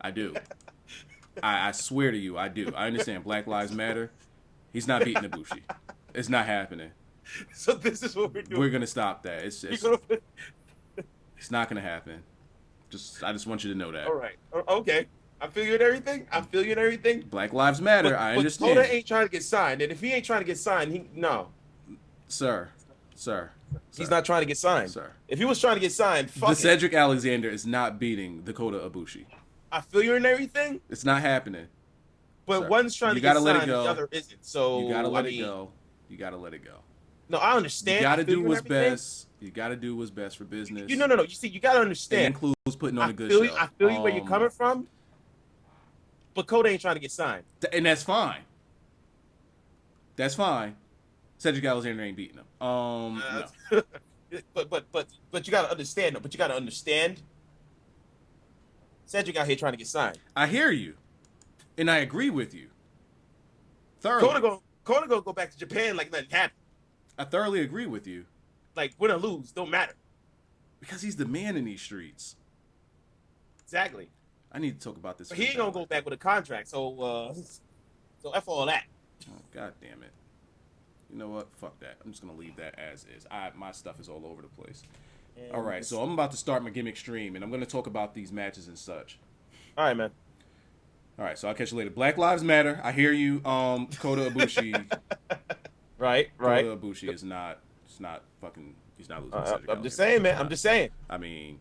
I do. I swear to you, I do. I understand Black Lives Matter. He's not beating Ibushi. It's not happening. So this is what we're doing. We're gonna stop that. It's not gonna happen. I just want you to know that. All right. Okay. I feel you and everything. Black Lives Matter. I understand. Kota ain't trying to get signed, and if he ain't trying to get signed, Sir. He's not trying to get signed. Sir. If he was trying to get signed, fuck the Cedric Alexander is not beating the Kota Ibushi. I feel you and everything. It's not happening. But Sir. one's trying to get signed, the other isn't. So you gotta let it go. You gotta let it go. No, I understand. You gotta do what's best. You gotta do what's best for business. No. You see, you gotta understand. It includes putting on a good show. I feel you where you're coming from. But Kota ain't trying to get signed. And that's fine. That's fine. Cedric Alexander ain't beating him. No. But you gotta understand though. But you gotta understand. Cedric out here trying to get signed. I hear you, and I agree with you. Thoroughly. Kota go back to Japan like nothing happened. I thoroughly agree with you. Like win or lose, don't matter. Because he's the man in these streets. Exactly. I need to talk about this. But he ain't gonna go back with a contract, so F all that. Oh, God damn it. You know what? Fuck that. I'm just gonna leave that as is. My stuff is all over the place. All right, so I'm about to start my gimmick stream, and I'm gonna talk about these matches and such. All right, man. All right, so I'll catch you later. Black Lives Matter. I hear you. Kota Ibushi. Right. Kota Ibushi is not. It's not fucking. He's not losing. I'm just saying, man. I'm just saying. I mean,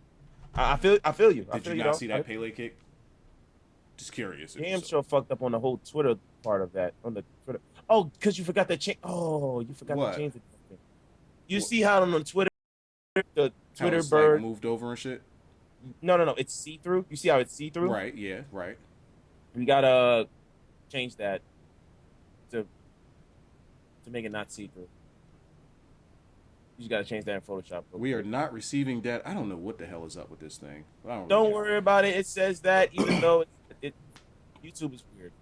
I feel you. Did you not see that Pele kick? Just curious. Damn sure fucked up on the whole Twitter part of that. On the Twitter. Oh, because you forgot to change. Oh, you forgot to change it. You see how on Twitter, the Twitter bird moved over and shit? No. It's see-through. You see how it's see-through? Right, yeah, right. We gotta change that to make it not see-through. You just gotta change that in Photoshop. We are not receiving that. I don't know what the hell is up with this thing. Don't worry about it. It says that even though YouTube is weird.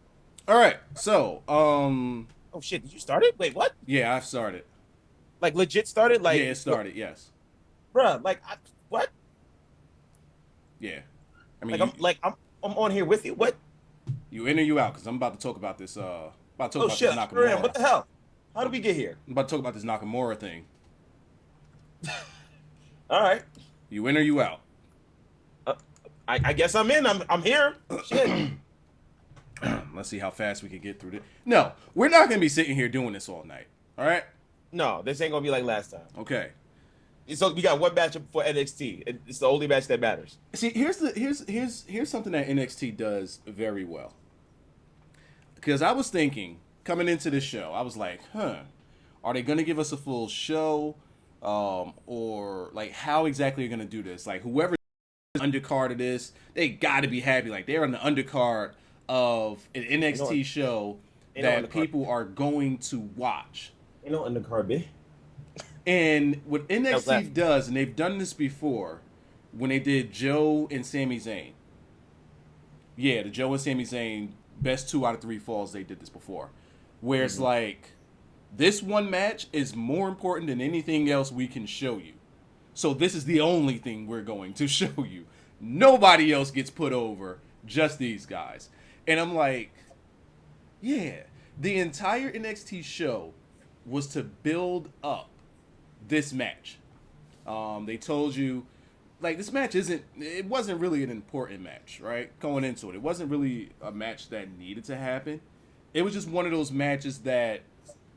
All right, so oh shit, did you start it? Wait, what? Yeah, I've started. Like legit started? Like yeah, it started. Yes. Bruh, like what? Yeah, I mean, I'm on here with you. What? You in or you out? Because I'm about to talk about this. About to talk about shit, this Nakamura. What the hell? How did we get here? I'm about to talk about this Nakamura thing. All right. You in or you out? I guess I'm in. I'm here. Shit. Let's see how fast we can get through this. No, we're not gonna be sitting here doing this all night. All right. No, this ain't gonna be like last time. Okay. So we got one match for NXT. It's the only match that matters. See, here's something that NXT does very well. Because I was thinking coming into this show, I was like, are they gonna give us a full show, or like how exactly are they gonna do this? Like whoever undercard of this, they got to be happy. Like they're on the undercard of an NXT show that people are going to watch. You know, undercard, B. And what NXT does, and they've done this before, when they did Joe and Sami Zayn. Yeah, the Joe and Sami Zayn best 2 out of 3 falls. They did this before, where it's like this one match is more important than anything else we can show you. So this is the only thing we're going to show you. Nobody else gets put over, just these guys. And I'm like, yeah, the entire NXT show was to build up this match. They told you, like, this match it wasn't really an important match, right? Going into it. It wasn't really a match that needed to happen. It was just one of those matches that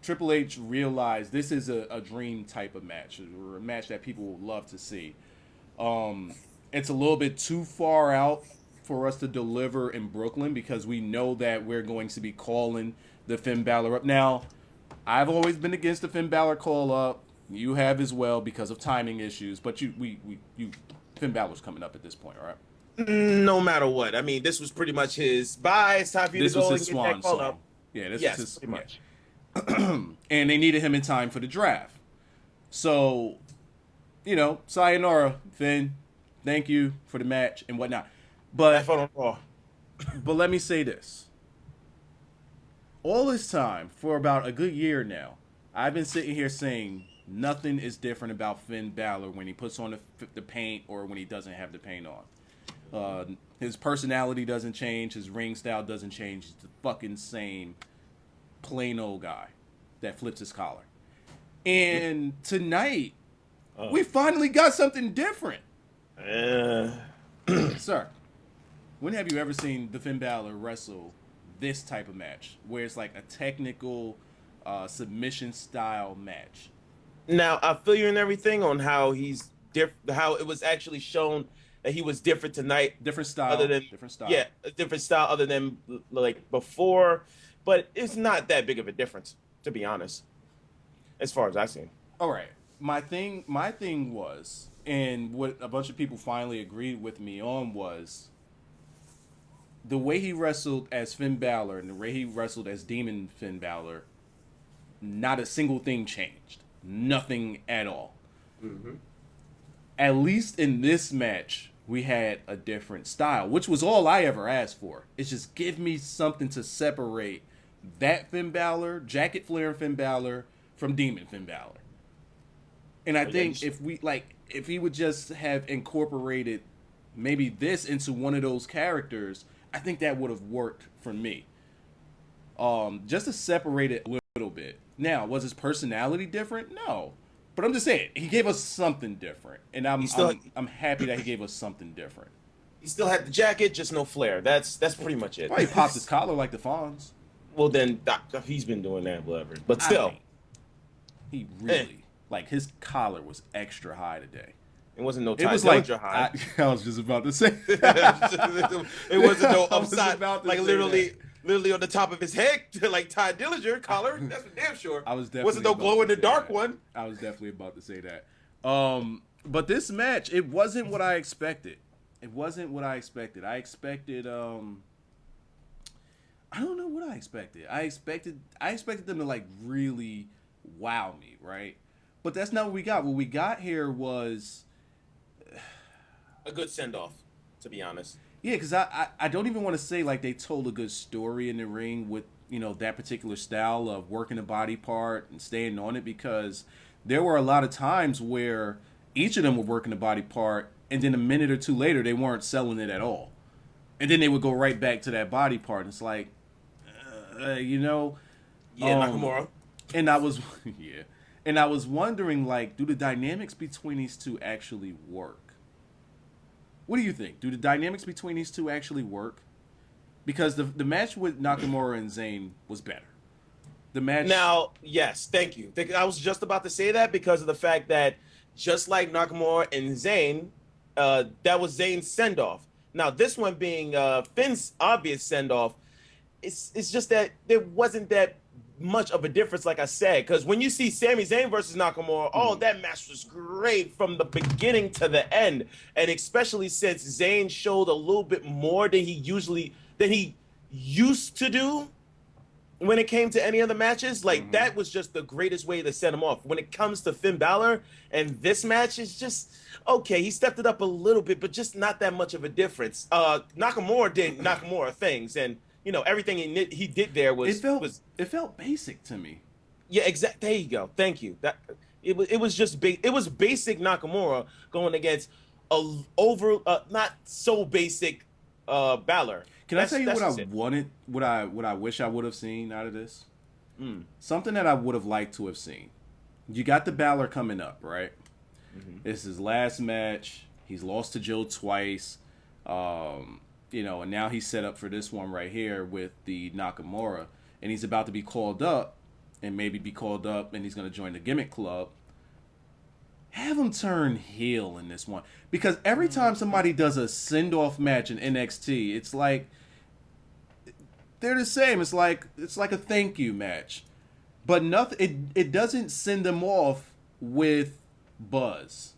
Triple H realized this is a dream type of match, or a match that people would love to see. It's a little bit too far out for us to deliver in Brooklyn because we know that we're going to be calling the Finn Balor up. Now, I've always been against the Finn Balor call up. You have as well because of timing issues, but Finn Balor's coming up at this point, all right? No matter what. I mean, this was pretty much his bye. It's time for you to go and get that call up. Yeah, this was his pretty much. And they needed him in time for the draft. So, sayonara, Finn. Thank you for the match and whatnot. But let me say this. All this time, for about a good year now, I've been sitting here saying nothing is different about Finn Balor when he puts on the paint or when he doesn't have the paint on. His personality doesn't change. His ring style doesn't change. He's the fucking same plain old guy that flips his collar. And tonight, we finally got something different. Sir, when have you ever seen the Finn Balor wrestle this type of match, where it's like a technical submission style match? Now, I feel you and everything on how he's how it was actually shown that he was different tonight. Different style. Different style. Yeah, a different style other than like before. But it's not that big of a difference, to be honest, as far as I've seen. All right. My thing was, and what a bunch of people finally agreed with me on was, the way he wrestled as Finn Balor and the way he wrestled as Demon Finn Balor, not a single thing changed. Nothing at all. Mm-hmm. At least in this match, we had a different style, which was all I ever asked for. It's just give me something to separate that Finn Balor, Jacket Flair Finn Balor, from Demon Finn Balor. And I think if he would just have incorporated maybe this into one of those characters, I think that would have worked for me. Just to separate it a little bit. Now, was his personality different? No. But I'm just saying, he gave us something different. And I'm happy that he gave us something different. He still had the jacket, just no flair. That's pretty much it. Well, he popped his collar like the Fonz. Well, then he's been doing that, whatever. But still. He really, like, his collar was extra high today. It wasn't no It was like, high. I was just about to say. It wasn't no upside, like literally on the top of his head, like Ty Dillinger collar. That's for damn sure. I was definitely wasn't no glow in the dark one. I was definitely about to say that. But this match, it wasn't what I expected. It wasn't what I expected. I expected, I don't know what I expected. I expected them to like really wow me, right? But that's not what we got. What we got here was a good send off, to be honest. Yeah, because I don't even want to say like they told a good story in the ring with, you know, that particular style of working a body part and staying on it, because there were a lot of times where each of them were working the body part and then a minute or two later they weren't selling it at all. And then they would go right back to that body part. And it's like, you know. Yeah, Nakamura. And I was, yeah. And I was wondering, like, do the dynamics between these two actually work? What do you think? Do the dynamics between these two actually work? Because the match with Nakamura and Zayn was better. The match... Now, yes, thank you. I was just about to say that because of the fact that just like Nakamura and Zayn, that was Zayn's send-off. Now, this one being Finn's obvious send-off, it's just that there wasn't that much of a difference, like I said, because when you see Sami Zayn versus Nakamura, that match was great from the beginning to the end, and especially since Zayn showed a little bit more than he used to do when it came to any other matches. Like that was just the greatest way to set him off. When it comes to Finn Balor and this match, is just okay. He stepped it up a little bit, but just not that much of a difference. Nakamura did Nakamura things, and you know, everything he did there was it felt basic to me. Yeah, exactly. There you go. Thank you. That it was just it was basic Nakamura going against not so basic Balor. Can I tell you what I wanted? What I wish I would have seen out of this? Something that I would have liked to have seen. You got the Balor coming up, right? This is his last match. He's lost to Joe twice. You know, and now he's set up for this one right here with the Nakamura, and he's about to be called up, and maybe be called up, and he's going to join the Gimmick Club. Have him turn heel in this one, because every time somebody does a send-off match in NXT, it's like they're the same. It's like a thank you match, but nothing. It doesn't send them off with buzz.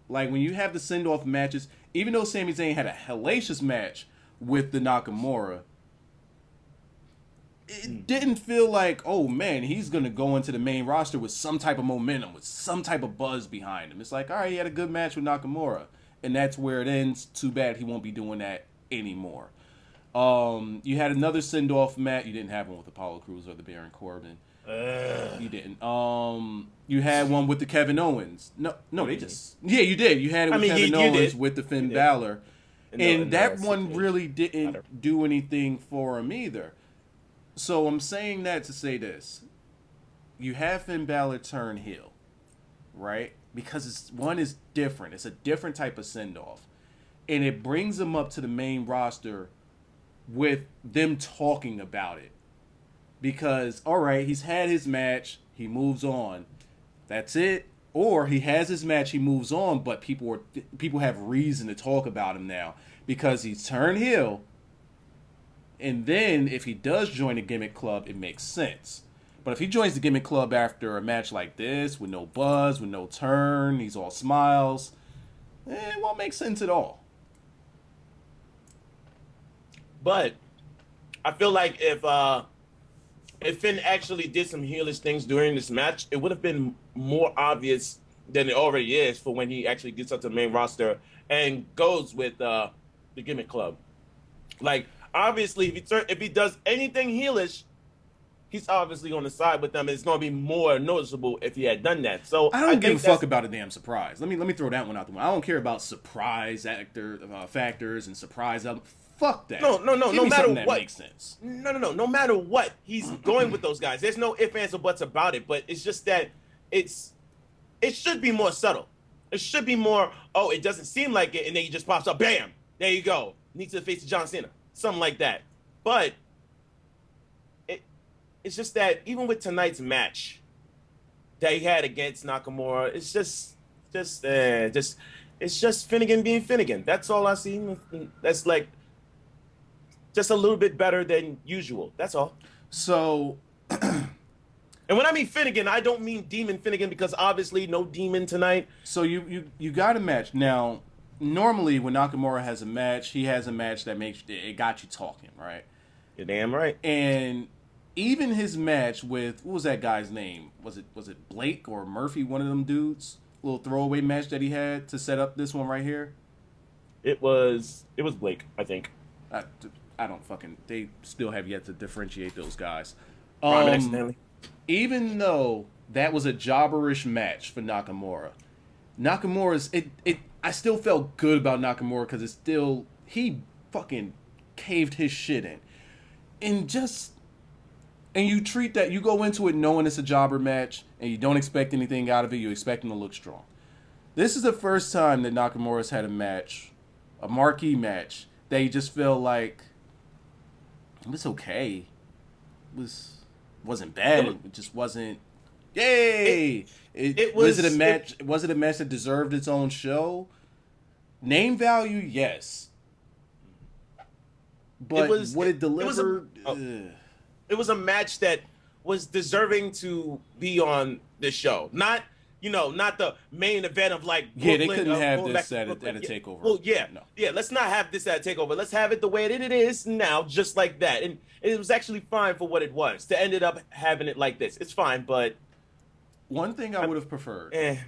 Like when you have the send-off matches, even though Sami Zayn had a hellacious match with the Nakamura, it didn't feel like, oh man, he's going to go into the main roster with some type of momentum, with some type of buzz behind him. It's like, all right, he had a good match with Nakamura, and that's where it ends. Too bad he won't be doing that anymore. You had another send-off match. You didn't have one with Apollo Crews or the Baron Corbin. You didn't. You had one with the Kevin Owens. No, they just... Yeah, you did. You had it with Kevin Owens with the Finn Balor. And that one really didn't do anything for him either. So I'm saying that to say this. You have Finn Balor turn heel, right? Because one is different. It's a different type of send-off. And it brings him up to the main roster with them talking about it. Because, all right, he's had his match. He moves on. That's it. Or he has his match, he moves on, but people have reason to talk about him now because he's turned heel. And then if he does join a gimmick club, it makes sense. But if he joins the gimmick club after a match like this, with no buzz, with no turn, he's all smiles, it won't make sense at all. But I feel like if Finn actually did some heelish things during this match, it would have been more obvious than it already is for when he actually gets up to the main roster and goes with the gimmick club. Like, obviously, if he does anything heelish, he's obviously going to side with them. And it's going to be more noticeable if he had done that. So I don't give a fuck about a damn surprise. Let me throw that one out the window. I don't care about surprise factors and surprise. Fuck that. No. No matter that what, makes sense. No. No matter what, he's going with those guys. There's no ifs, ands, or buts about it. But it's just that it should be more subtle. It should be more. Oh, it doesn't seem like it, and then he just pops up. Bam! There you go. Needs to face John Cena, something like that. But it's just that even with tonight's match that he had against Nakamura, it's just Finnegan being Finnegan. That's all I see. That's like just a little bit better than usual. That's all. So, and when I mean Finnegan, I don't mean Demon Finnegan because obviously no demon tonight. So you got a match now. Normally, when Nakamura has a match, he has a match that it got you talking, right? You're damn right. And even his match with what was that guy's name? Was it Blake or Murphy? One of them dudes. Little throwaway match that he had to set up this one right here. It was Blake, I think. I don't fucking. They still have yet to differentiate those guys. Even though that was a jobberish match for Nakamura, I still felt good about Nakamura because he fucking caved his shit in, and you treat that, you go into it knowing it's a jobber match and you don't expect anything out of it. You expect him to look strong. This is the first time that Nakamura's had a match, a marquee match, that you just feel like it was okay. It wasn't bad. It just wasn't. Yay! Was it a match? Was it a match that deserved its own show? Name value, yes. But what it delivered. It was a match that was deserving to be on this show. Not the main event of like Brooklyn, they couldn't have this at a takeover. Well, let's not have this at a takeover. Let's have it the way it is now, just like that. And it was actually fine for what it was. To ended up having it like this, it's fine. But one thing I would have preferred, mm-hmm.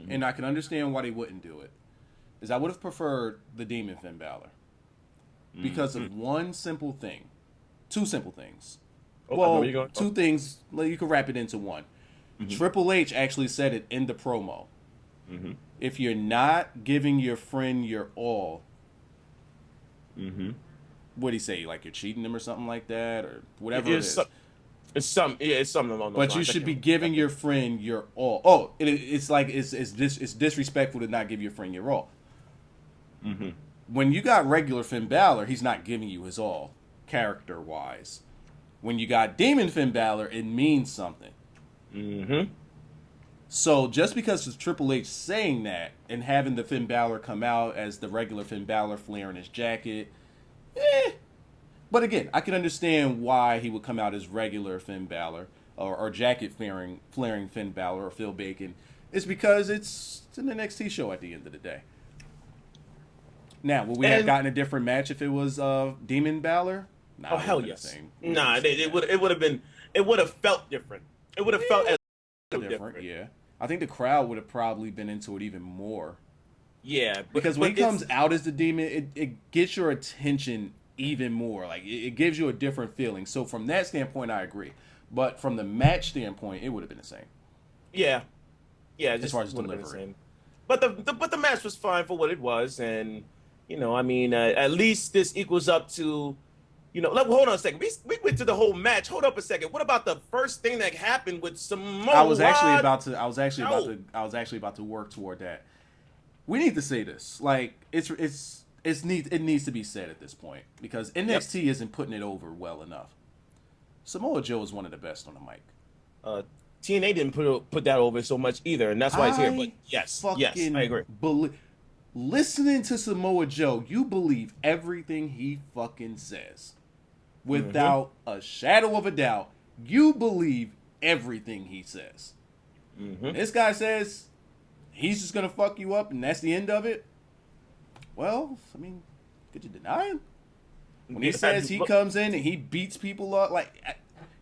and I can understand why they wouldn't do it, is I would have preferred the Demon Finn Balor because of one simple thing. Two simple things. Two things. You can wrap it into one. Mm-hmm. Triple H actually said it in the promo. Mm-hmm. If you're not giving your friend your all, what do you say? Like you're cheating them or something like that, or whatever it is. It's something along those lines. But you should be giving your friend your all. Oh, it's like it's disrespectful to not give your friend your all. Mm-hmm. When you got regular Finn Balor, he's not giving you his all, character-wise. When you got Demon Finn Balor, it means something. Mm-hmm. So just because it's Triple H saying that and having the Finn Balor come out as the regular Finn Balor flaring his jacket, But again, I can understand why he would come out as regular Finn Balor or jacket flaring Finn Balor or Phil Bacon. It's because it's an NXT show at the end of the day. Now, would we have gotten a different match if it was Demon Balor? Nah, oh hell yes. Nah, it would have felt different. It would have felt as different. Yeah, I think the crowd would have probably been into it even more. Yeah, because when he comes out as the Demon, it gets your attention even more. Like it gives you a different feeling. So from that standpoint, I agree. But from the match standpoint, it would have been the same. Yeah, as far as delivery. But the match was fine for what it was, and I mean, at least this equals up to, hold on a second. We went to the whole match. Hold up a second. What about the first thing that happened with Samoa? I was actually about to work toward that. We need to say this. Like it needs to be said at this point because NXT isn't putting it over well enough. Samoa Joe is one of the best on the mic. TNA didn't put that over so much either, and that's why it's here. But yes, I agree. Listening to Samoa Joe, you believe everything he fucking says. Without a shadow of a doubt, you believe everything he says. This guy says he's just going to fuck you up and that's the end of it. Well, I mean, could you deny him? When he says he comes in and he beats people up, like,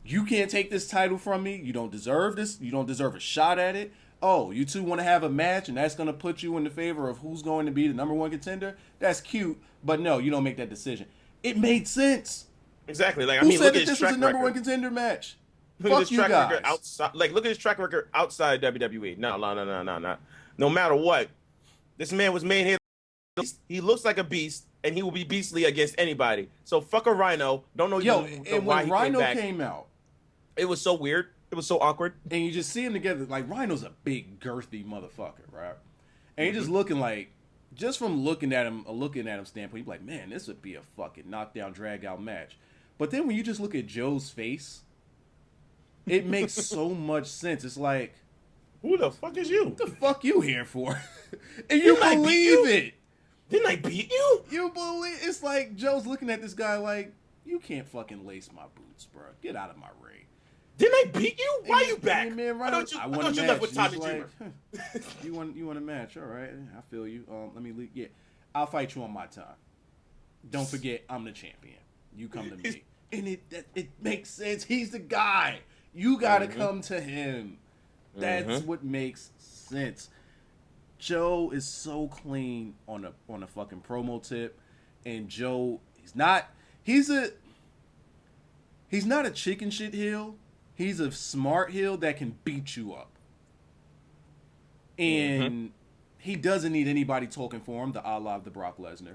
you can't take this title from me. You don't deserve this. You don't deserve a shot at it. Oh, you two want to have a match and that's going to put you in the favor of who's going to be the number one contender? That's cute, but no, you don't make that decision. It made sense. Exactly. Like, Who said that this was a number one contender match? Fuck you guys. Look at his track record outside WWE. No. No matter what, this man was made here. He looks like a beast, and he will be beastly against anybody. So fuck a Rhino. Don't know and when Rhino came out, it was so weird. It was so awkward. And you just see him together. Like, Rhino's a big, girthy motherfucker, right? And he's just looking like, just from looking at him standpoint, you're like, man, this would be a fucking knockdown, drag out match. But then when you just look at Joe's face, it makes so much sense. It's like, who the fuck is you? What the fuck you here for? And you believe it. Didn't I beat you? You believe it's like Joe's looking at this guy like, you can't fucking lace my boots, bro. Get out of my ring. Didn't I beat you? Why are you back? Man, right, I want you left with Tommy Dreamer. You want a match? All right, I feel you. Let me leave. Yeah, I'll fight you on my time. Don't forget, I'm the champion. You come to me, and it makes sense. He's the guy. You gotta come to him. That's what makes sense. Joe is so clean on a fucking promo tip, and Joe he's not a chicken shit heel. He's a smart heel that can beat you up, and he doesn't need anybody talking for him. The a la of the Brock Lesnar.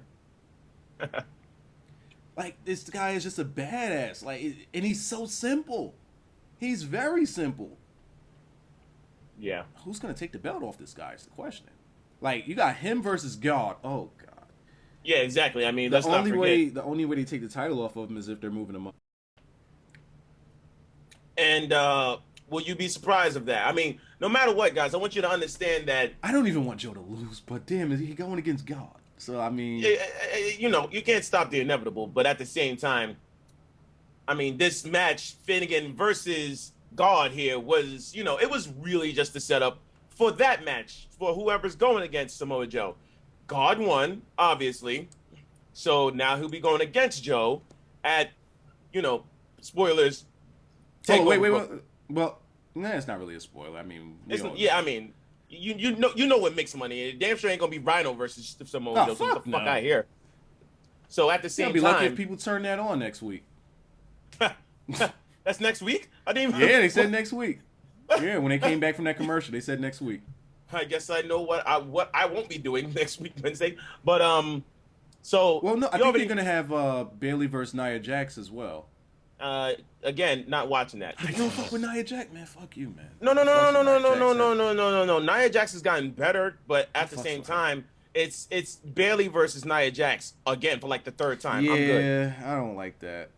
Like, this guy is just a badass. Like, and he's so simple. He's very simple. Yeah. Who's gonna take the belt off this guy is the question. Like, you got him versus God. Oh God. Yeah, exactly. I mean, the only way they take the title off of him is if they're moving him up. And will you be surprised of that? I mean, no matter what, guys, I want you to understand that I don't even want Joe to lose, but damn, is he going against God? So I mean, you can't stop the inevitable, but at the same time, I mean, this match, Finnegan versus God here was, it was really just a setup for that match for whoever's going against Samoa Joe. God won, obviously. So now he'll be going against Joe at, spoilers. Wait. Well, it's not really a spoiler. I mean, I mean, you know what makes money. Damn sure ain't gonna be Rhino versus Samoa Joe. So get the fuck out of here. So at the same time, be lucky if people turn that on next week. That's next week? I didn't even... Yeah, they said next week. Yeah, when they came back from that commercial, they said next week. I guess I know what I won't be doing next week, Wednesday. But so well, no, I think they're gonna have Bayley versus Nia Jax as well. Again, not watching that. You don't fuck with Nia Jax, man. Fuck you, man. No. Nia Jax has gotten better, but at the same time, it's Bayley versus Nia Jax again for like the third time. Yeah, I'm good. I don't like that.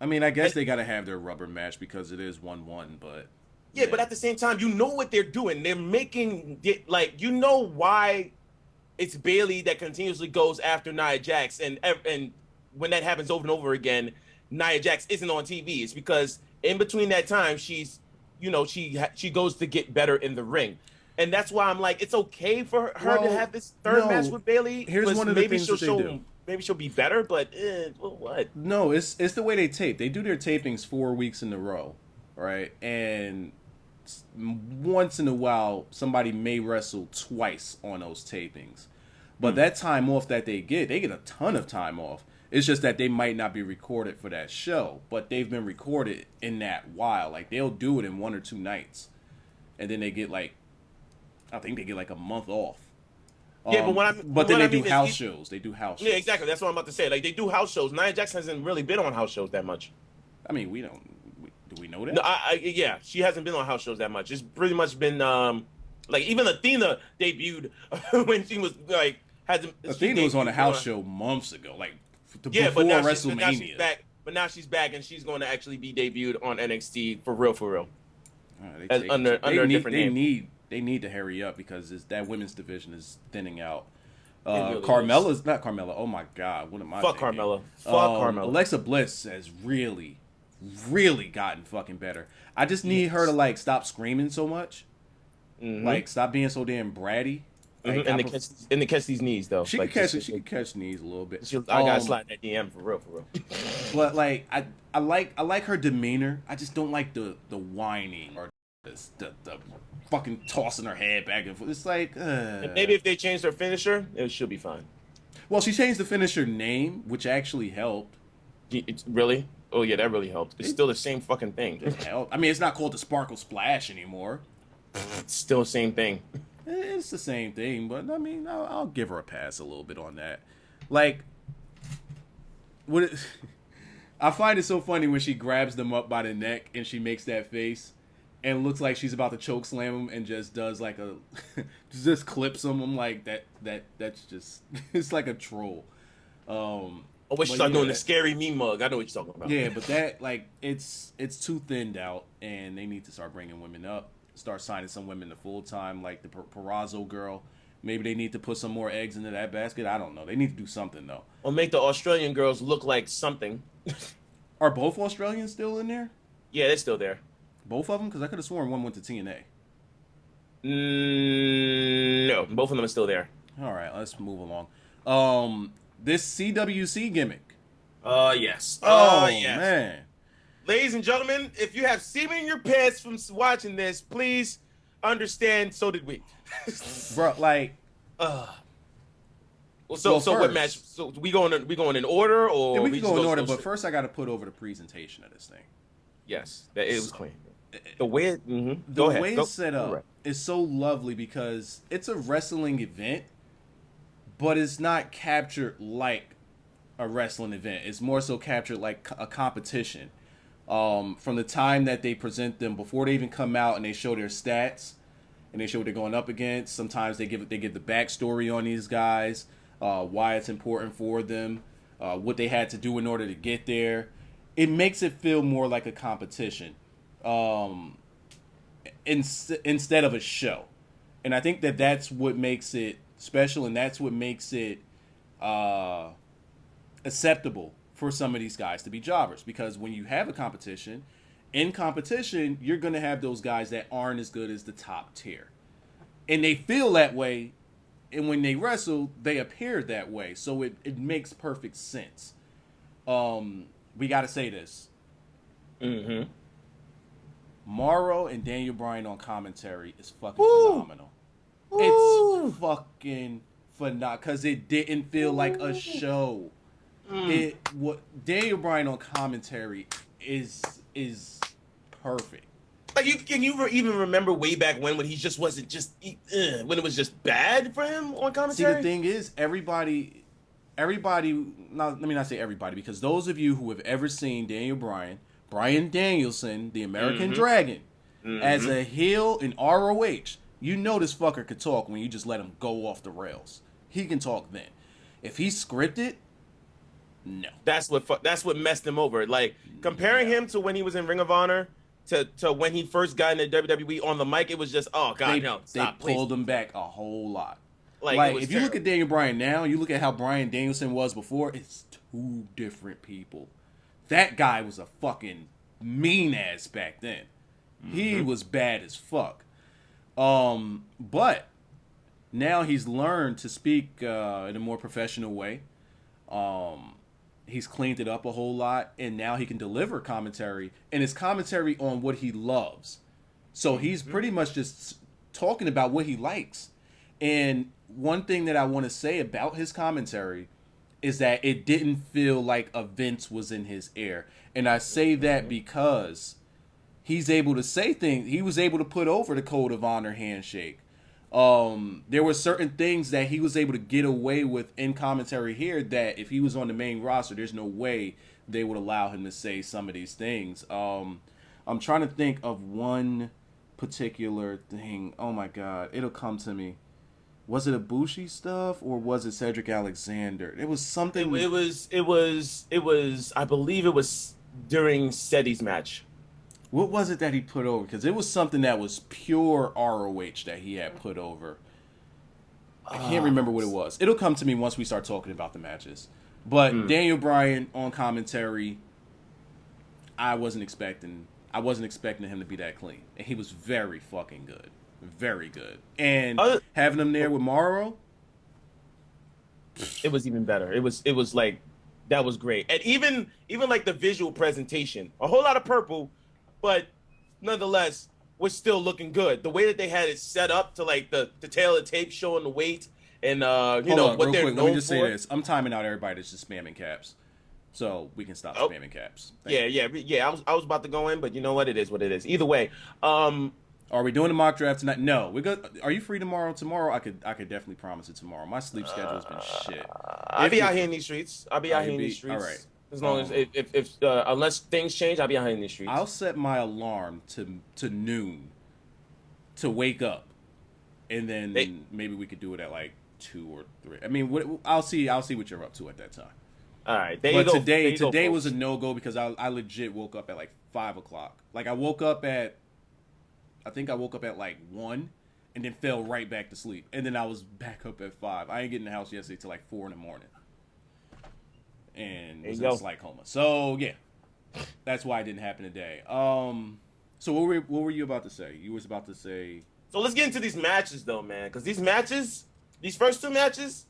I mean, I guess they got to have their rubber match because it is 1-1, but... Yeah, but at the same time, you know what they're doing. They're making... why it's Bayley that continuously goes after Nia Jax. And when that happens over and over again, Nia Jax isn't on TV. It's because in between that time, she's... she goes to get better in the ring. And that's why I'm like, it's okay for her to have this third match with Bayley. Here's one of the things that they do. Maybe she'll be better, but what? No, it's the way they tape. They do their tapings 4 weeks in a row, right? And once in a while, somebody may wrestle twice on those tapings. But that time off that they get a ton of time off. It's just that they might not be recorded for that show, but they've been recorded in that while. Like, they'll do it in 1 or 2 nights. And then they get, like, I think they get like a month off. Yeah, but then they do house shows. They do house shows. Yeah, exactly. That's what I'm about to say. Like, they do house shows. Nia Jax hasn't really been on house shows that much. I mean, do we know that? No, yeah, she hasn't been on house shows that much. It's pretty much been like even Athena debuted when she was like Athena was on a house show months ago, like before WrestleMania. But now she's back and she's going to actually be debuted on NXT for real. Under a different name. They need to hurry up because that women's division is thinning out. Carmella's not Carmella. Oh my God, what am I? Fuck thinking? Carmella. Fuck Carmella. Alexa Bliss has really gotten fucking better. I just need her to like stop screaming so much, like stop being so damn bratty. Like, and to catch these knees though. She like, can catch knees a little bit. I gotta slide that DM for real. But like I like her demeanor. I just don't like the whining or the fucking tossing her head back and forth. It's like maybe if they changed her finisher, she'll be fine. Well, she changed the finisher name, which actually helped. Really? Oh yeah, that really helped. It's still the same fucking thing. It helped. I mean, it's not called the Sparkle Splash anymore. It's still the same thing. It's the same thing, but I mean, I'll give her a pass a little bit on that. Like, I find it so funny when she grabs them up by the neck and she makes that face and looks like she's about to choke slam him and just does like just clips him. I'm like that's just it's like a troll. I wish you start doing the scary me mug. I know what you're talking about. Yeah, but that like it's too thinned out, and they need to start bringing women up. Start signing some women to full time, like the Purrazzo girl. Maybe they need to put some more eggs into that basket. I don't know. They need to do something though. Or make the Australian girls look like something. Are both Australians still in there? Yeah, they're still there. Both of them? Because I could have sworn one went to TNA. No, both of them are still there. All right, let's move along. This CWC gimmick. Yes. Yes. Man. Ladies and gentlemen, if you have semen in your pants from watching this, please understand. So did we. Bro, like. So what match? So we going in order, or yeah, we can go in order. But first, I got to put over the presentation of this thing. Yes, it was clean. The way it's set up is so lovely because it's a wrestling event, but it's not captured like a wrestling event. It's more so captured like a competition. From the time that they present them before they even come out and they show their stats and they show what they're going up against. Sometimes they give the backstory on these guys, why it's important for them, what they had to do in order to get there. It makes it feel more like a competition instead of a show. And I think that's what makes it special, and that's what makes it acceptable for some of these guys to be jobbers. Because when you have a competition, in competition, you're going to have those guys that aren't as good as the top tier. And they feel that way, and when they wrestle, they appear that way. So it makes perfect sense. We got to say this. Mm-hmm. Morrow and Daniel Bryan on commentary is fucking phenomenal. It's fucking phenomenal because it didn't feel like a show. Daniel Bryan on commentary is perfect. Like can you even remember way back when he just wasn't when it was just bad for him on commentary? See, the thing is, everybody. Let me not say everybody, because those of you who have ever seen Daniel Bryan, Bryan Danielson, the American Dragon, as a heel in ROH, you know this fucker could talk when you just let him go off the rails. He can talk then. If he's scripted, no. That's what messed him over. Like comparing him to when he was in Ring of Honor to when he first got into WWE on the mic, it was just they pulled him back a whole lot. Like if you look at Daniel Bryan now, you look at how Bryan Danielson was before, it's two different people. That guy was a fucking mean ass back then. He was bad as fuck. But now he's learned to speak in a more professional way. He's cleaned it up a whole lot, and now he can deliver commentary, and it's commentary on what he loves. So he's pretty much just talking about what he likes. And one thing that I want to say about his commentary is that it didn't feel like a Vince was in his ear. And I say that because he's able to say things. He was able to put over the Code of Honor handshake. There were certain things that he was able to get away with in commentary here that if he was on the main roster, there's no way they would allow him to say some of these things. I'm trying to think of one particular thing. Oh my God, it'll come to me. Was it Ibushi stuff or was it Cedric Alexander? It was something. It was. I believe it was during Seti's match. What was it that he put over? Because it was something that was pure ROH that he had put over. I can't remember what it was. It'll come to me once we start talking about the matches. But Daniel Bryan on commentary, I wasn't expecting him to be that clean. And he was very fucking good. Very good. And having him there with Morrow, it was even better. It was like, that was great. And even like the visual presentation, a whole lot of purple, but nonetheless was still looking good. The way that they had it set up to like the tail of the tape showing the weight and what they're known for. Let me just say this. I'm timing out everybody that's just spamming caps. So we can stop spamming caps. Yeah. I was about to go in, but you know what? It is what it is. Either way, are we doing the mock draft tonight? No. Are you free tomorrow? Tomorrow, I could definitely promise it tomorrow. My sleep schedule's been shit. I'll be out here in these streets. All right. As long as if unless things change, I'll be out here in these streets. I'll set my alarm to noon to wake up, and then maybe we could do it at like 2 or 3. I mean, I'll see what you're up to at that time. All right. Today was a no-go because I legit woke up at like 5 o'clock. Like I think I woke up at like 1 and then fell right back to sleep. And then I was back up at 5. I ain't getting in the house yesterday till like 4 in the morning. And was in a slight coma. So yeah. That's why it didn't happen today. So what were you about to say? You was about to say. So let's get into these matches though, man. Because these first 2 matches,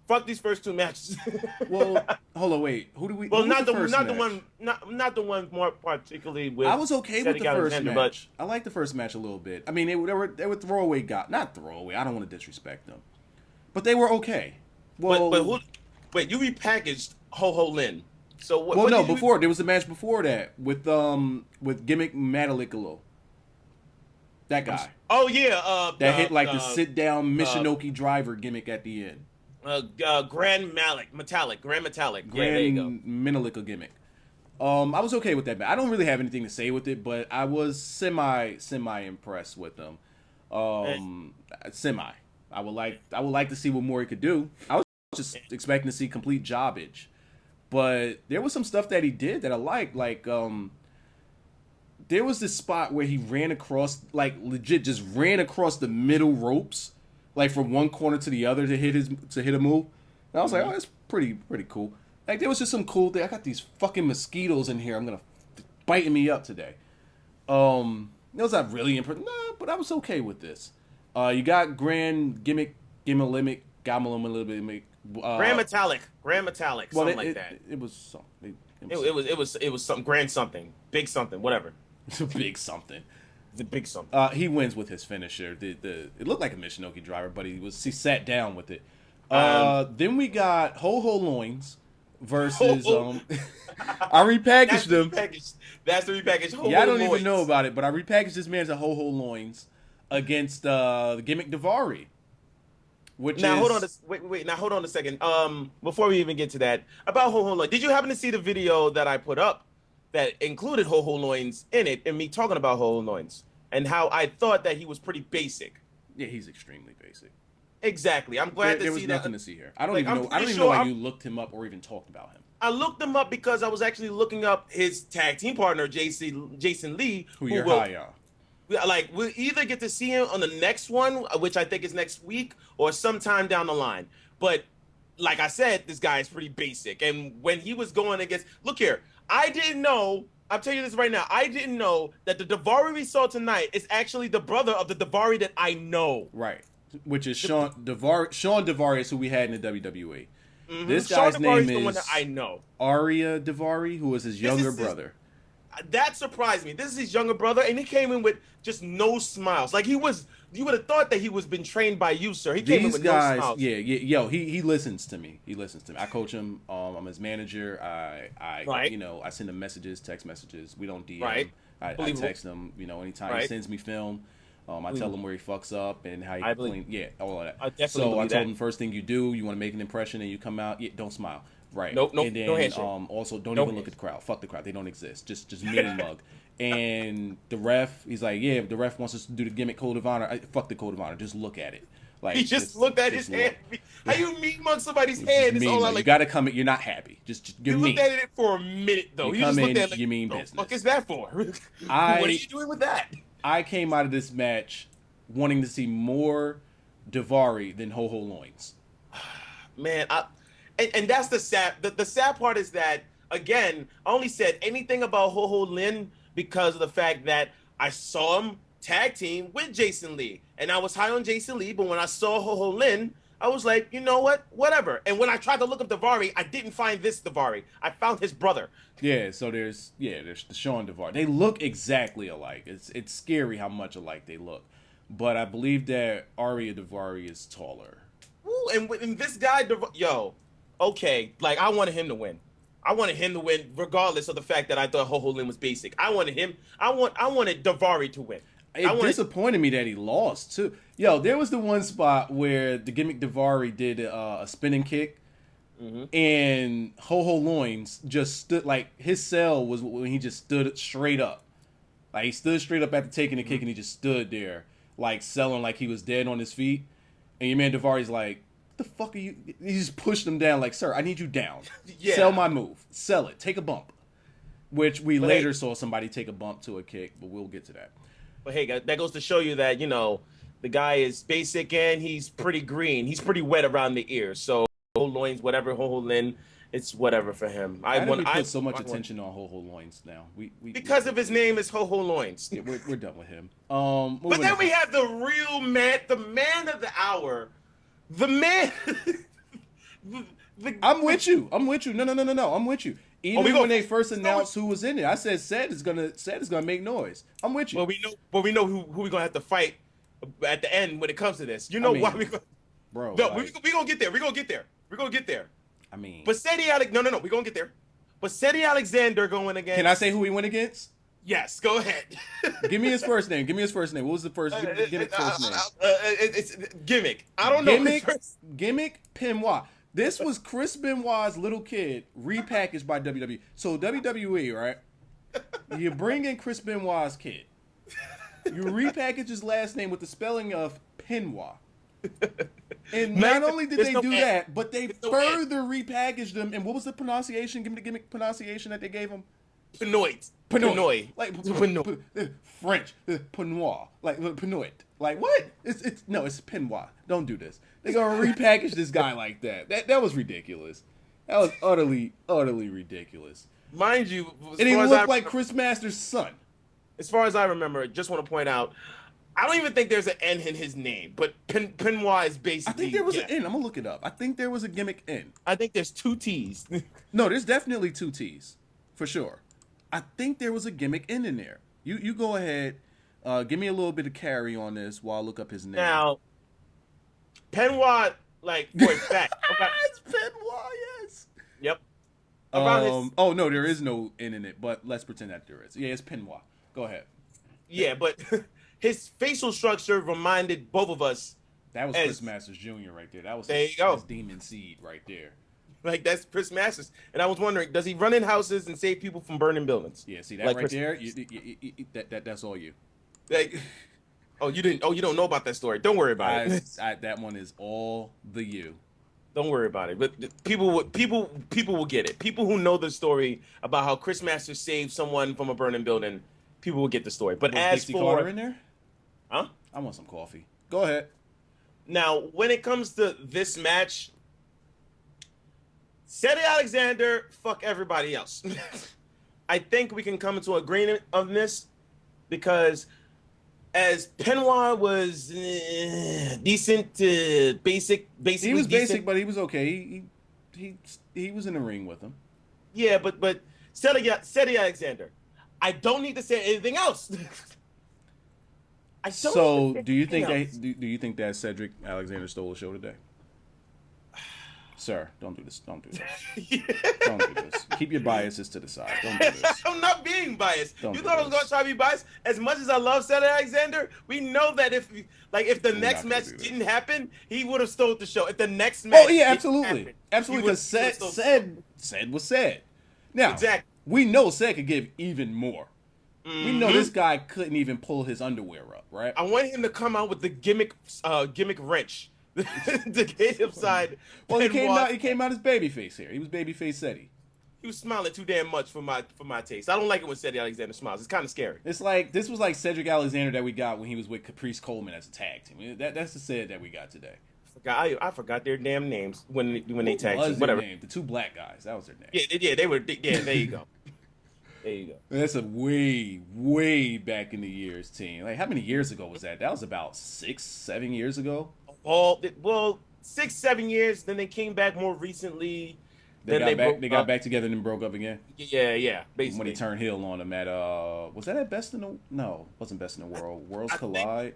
fuck these first 2 matches. Well, hold on, wait. Who do we? Well, not the one more particularly with. I was okay with the first match. I liked the first match a little bit. I mean, they were throwaway not throwaway. I don't want to disrespect them, but they were okay. Well, wait, you repackaged Ho Lyn. So what? Well, no, before there was a match before that with Gimmick Matalikalo. That guy. Oh yeah, that hit like the sit down Michinoku driver gimmick at the end. Grand Metallic. Grand there you go. Metallica gimmick. I was okay with that match. I don't really have anything to say with it, but I was semi impressed with them. Semi. I would like to see what more he could do. I was just expecting to see complete jobbage, but there was some stuff that he did that I liked. Like there was this spot where he ran across, like legit, just ran across the middle ropes. Like from one corner to the other to hit a move. And I was like, oh, that's pretty cool. Like there was just some cool thing. I got these fucking mosquitoes in here. Biting me up today. It was not really impressive. No, but I was okay with this. You got Grand Gimmick, Gimmick, Grand Metallic, something like that. It was something. It was something, grand something, big something, whatever. It's a big something. It's a big something. He wins with his finisher. It looked like a Michinoku driver, but he sat down with it. Then we got Ho Loins versus I repackaged them. That's the repackaged. Yeah, I don't even know about it, but I repackaged this man as a Ho Loins against the Gimmick Darari. Hold on a second. Before we even get to that, about Ho Loins, did you happen to see the video that I put up that included Ho Loins in it, and me talking about Ho Loins and how I thought that he was pretty basic? Yeah, he's extremely basic. Exactly. I'm glad to see that. There was nothing to see here. I don't even know why you looked him up or even talked about him. I looked him up because I was actually looking up his tag team partner, Jason Lee, who you're high on. We'll either get to see him on the next one, which I think is next week, or sometime down the line. But like I said, this guy is pretty basic. And when he was going against, look here, I didn't know. I'm telling you this right now. I didn't know that the Darari we saw tonight is actually the brother of the Darari that I know. Right, which is Sean Darari is who we had in the WWE. Mm-hmm. This guy's name the is one that I know. Arya Darari, who was his younger brother. That surprised me. This is his younger brother, and he came in with just no smiles. Like you would have thought that he was been trained by you, sir. He came in with no smiles. He listens to me. I coach him. I'm his manager. I send him text messages. We don't DM. Right. I text him. Anytime he sends me film. I tell him where he fucks up and how he clean. Yeah, all of that. I definitely so I that. told him first thing you do, you want to make an impression and you come out, don't smile. Right. Nope. And then no handshake. also don't even look at the crowd. Fuck the crowd. They don't exist. Just mean mug. And the ref, he's like, yeah, if the ref wants us to do the gimmick code of honor, fuck the code of honor. Just look at it. Like he just looked at his hand. How you mean mug somebody's hand? Is all I like. You got to come. You're not happy. Just you looked at it for a minute though. You come in. Like, you mean business. What the fuck is that for? What are you doing with that? I came out of this match wanting to see more Darari than Ho Loins. Man, and that's the sad. The sad part is that again, I only said anything about Ho Lyn because of the fact that I saw him tag team with Jason Lee, and I was high on Jason Lee. But when I saw Ho Lyn, I was like, you know what, whatever. And when I tried to look up Darari, I didn't find this Darari. I found his brother. Yeah, so there's the Sean Darari. They look exactly alike. It's scary how much alike they look. But I believe that Arya Darari is taller. Ooh, and this guy, okay, like I wanted him to win. I wanted him to win, regardless of the fact that I thought Ho Lyn was basic. I wanted him. I wanted Darari to win. It disappointed me that he lost too. There was the one spot where the gimmick Darari did a spinning kick, and Ho Loins just stood like his sell was when he just stood straight up, like he stood straight up after taking the kick, and he just stood there like selling like he was dead on his feet. And your man Darari's like, "What the fuck are you?" He just pushed him down like, "Sir, I need you down. Yeah. Sell my move. Sell it. Take a bump." Which we later saw somebody take a bump to a kick, but we'll get to that. But hey, that goes to show you that, the guy is basic and he's pretty green. He's pretty wet around the ears. So Ho Loins, whatever, Ho Lyn, it's whatever for him. I put so much attention on Ho Loins now. Because of his name is Ho Loins. Yeah, we're done with him. But then we have the real man, the man of the hour, the man. I'm with you. No. I'm with you. Even when they first announced who was in it, I said Ced is gonna make noise. I'm with you. But we know who we're gonna have to fight at the end when it comes to this. Why we go, bro? No, we gonna get there. We're gonna get there. I mean, but no, we're gonna get there. But Cedric Alexander going against. Can I say who he went against? Yes, go ahead. Give me his first name. What was the first? Gimmick first name. It's gimmick. I don't know. Gimmick Penoa. This was Chris Benoit's little kid repackaged by WWE. So WWE, right? You bring in Chris Benoit's kid. You repackage his last name with the spelling of Penoa. And not only did they do that, but they further repackaged him. And what was the pronunciation? Give me the gimmick pronunciation that they gave him. Penoit. Like French. Penoa. Like Penoit. Like what? It's Penoa. Don't do this. They're gonna repackage this guy like that. That was ridiculous. That was utterly ridiculous. Mind you, and he looked like Chris Masters' son. As far as I remember, just want to point out, I don't even think there's an N in his name, but Penoa is basically. I think there was an N. I'm gonna look it up. I think there was a gimmick N. I think there's 2 T's. No, there's definitely 2 T's, for sure. I think there was a gimmick N in there. You go ahead. Give me a little bit of carry on this while I look up his name. Now, Penoa, like, for a fact. Okay. It's Penoa, yes. Yep. Oh, no, there is no N in it, but let's pretend that there is. Yeah, it's Penoa. Go ahead. Yeah, but his facial structure reminded both of us. That was Chris Masters Jr. right there. That was his demon seed right there. Like, that's Chris Masters. And I was wondering, does he run in houses and save people from burning buildings? Yeah, see that like right there? That's all you. Like, you don't know about that story. Don't worry about it. That one is all the you. Don't worry about it. But people will get it. People who know the story about how Chris Masters saved someone from a burning building, people will get the story. But as Dixie Carter in there? Huh? I want some coffee. Go ahead. Now, when it comes to this match, Cedric Alexander, fuck everybody else. I think we can come into agreement on this because as Penoa was decent, basic. He was basic, but he was okay. He was in the ring with him. Yeah, but Cedric Alexander, I don't need to say anything else. Do you think that Cedric Alexander stole the show today? Sir, don't do this. Don't do this. Yeah. Don't do this. Keep your biases to the side. Don't do this. I'm not being biased. Don't you do thought I was this. going to try to be biased? As much as I love Cedric Alexander, we know that if the next match didn't happen, he would have stole the show. If the next match absolutely. Absolutely, because said was said. Now, we know Ced could give even more. We know this guy couldn't even pull his underwear up, right? I want him to come out with the gimmick wrench. The negative side. Well, he came out as babyface here. He was babyface Ceddy. He was smiling too damn much for my taste. I don't like it when Cedric Alexander smiles. It's kind of scary. It's like this was like Cedric Alexander that we got when he was with Caprice Coleman as a tag team. That's the Ced that we got today. I forgot their damn names when they tagged team. Whatever. The two black guys. That was their name. Yeah, they were. Yeah, there you go. There you go. That's a way back in the years team. Like, how many years ago was that? That was about 6-7 years ago. Well, 6-7 years. Then they came back more recently. They got back together and then broke up again. Yeah. Basically, when he turned heel on them at was that at Best in the No, it wasn't Best in the World. Worlds Collide.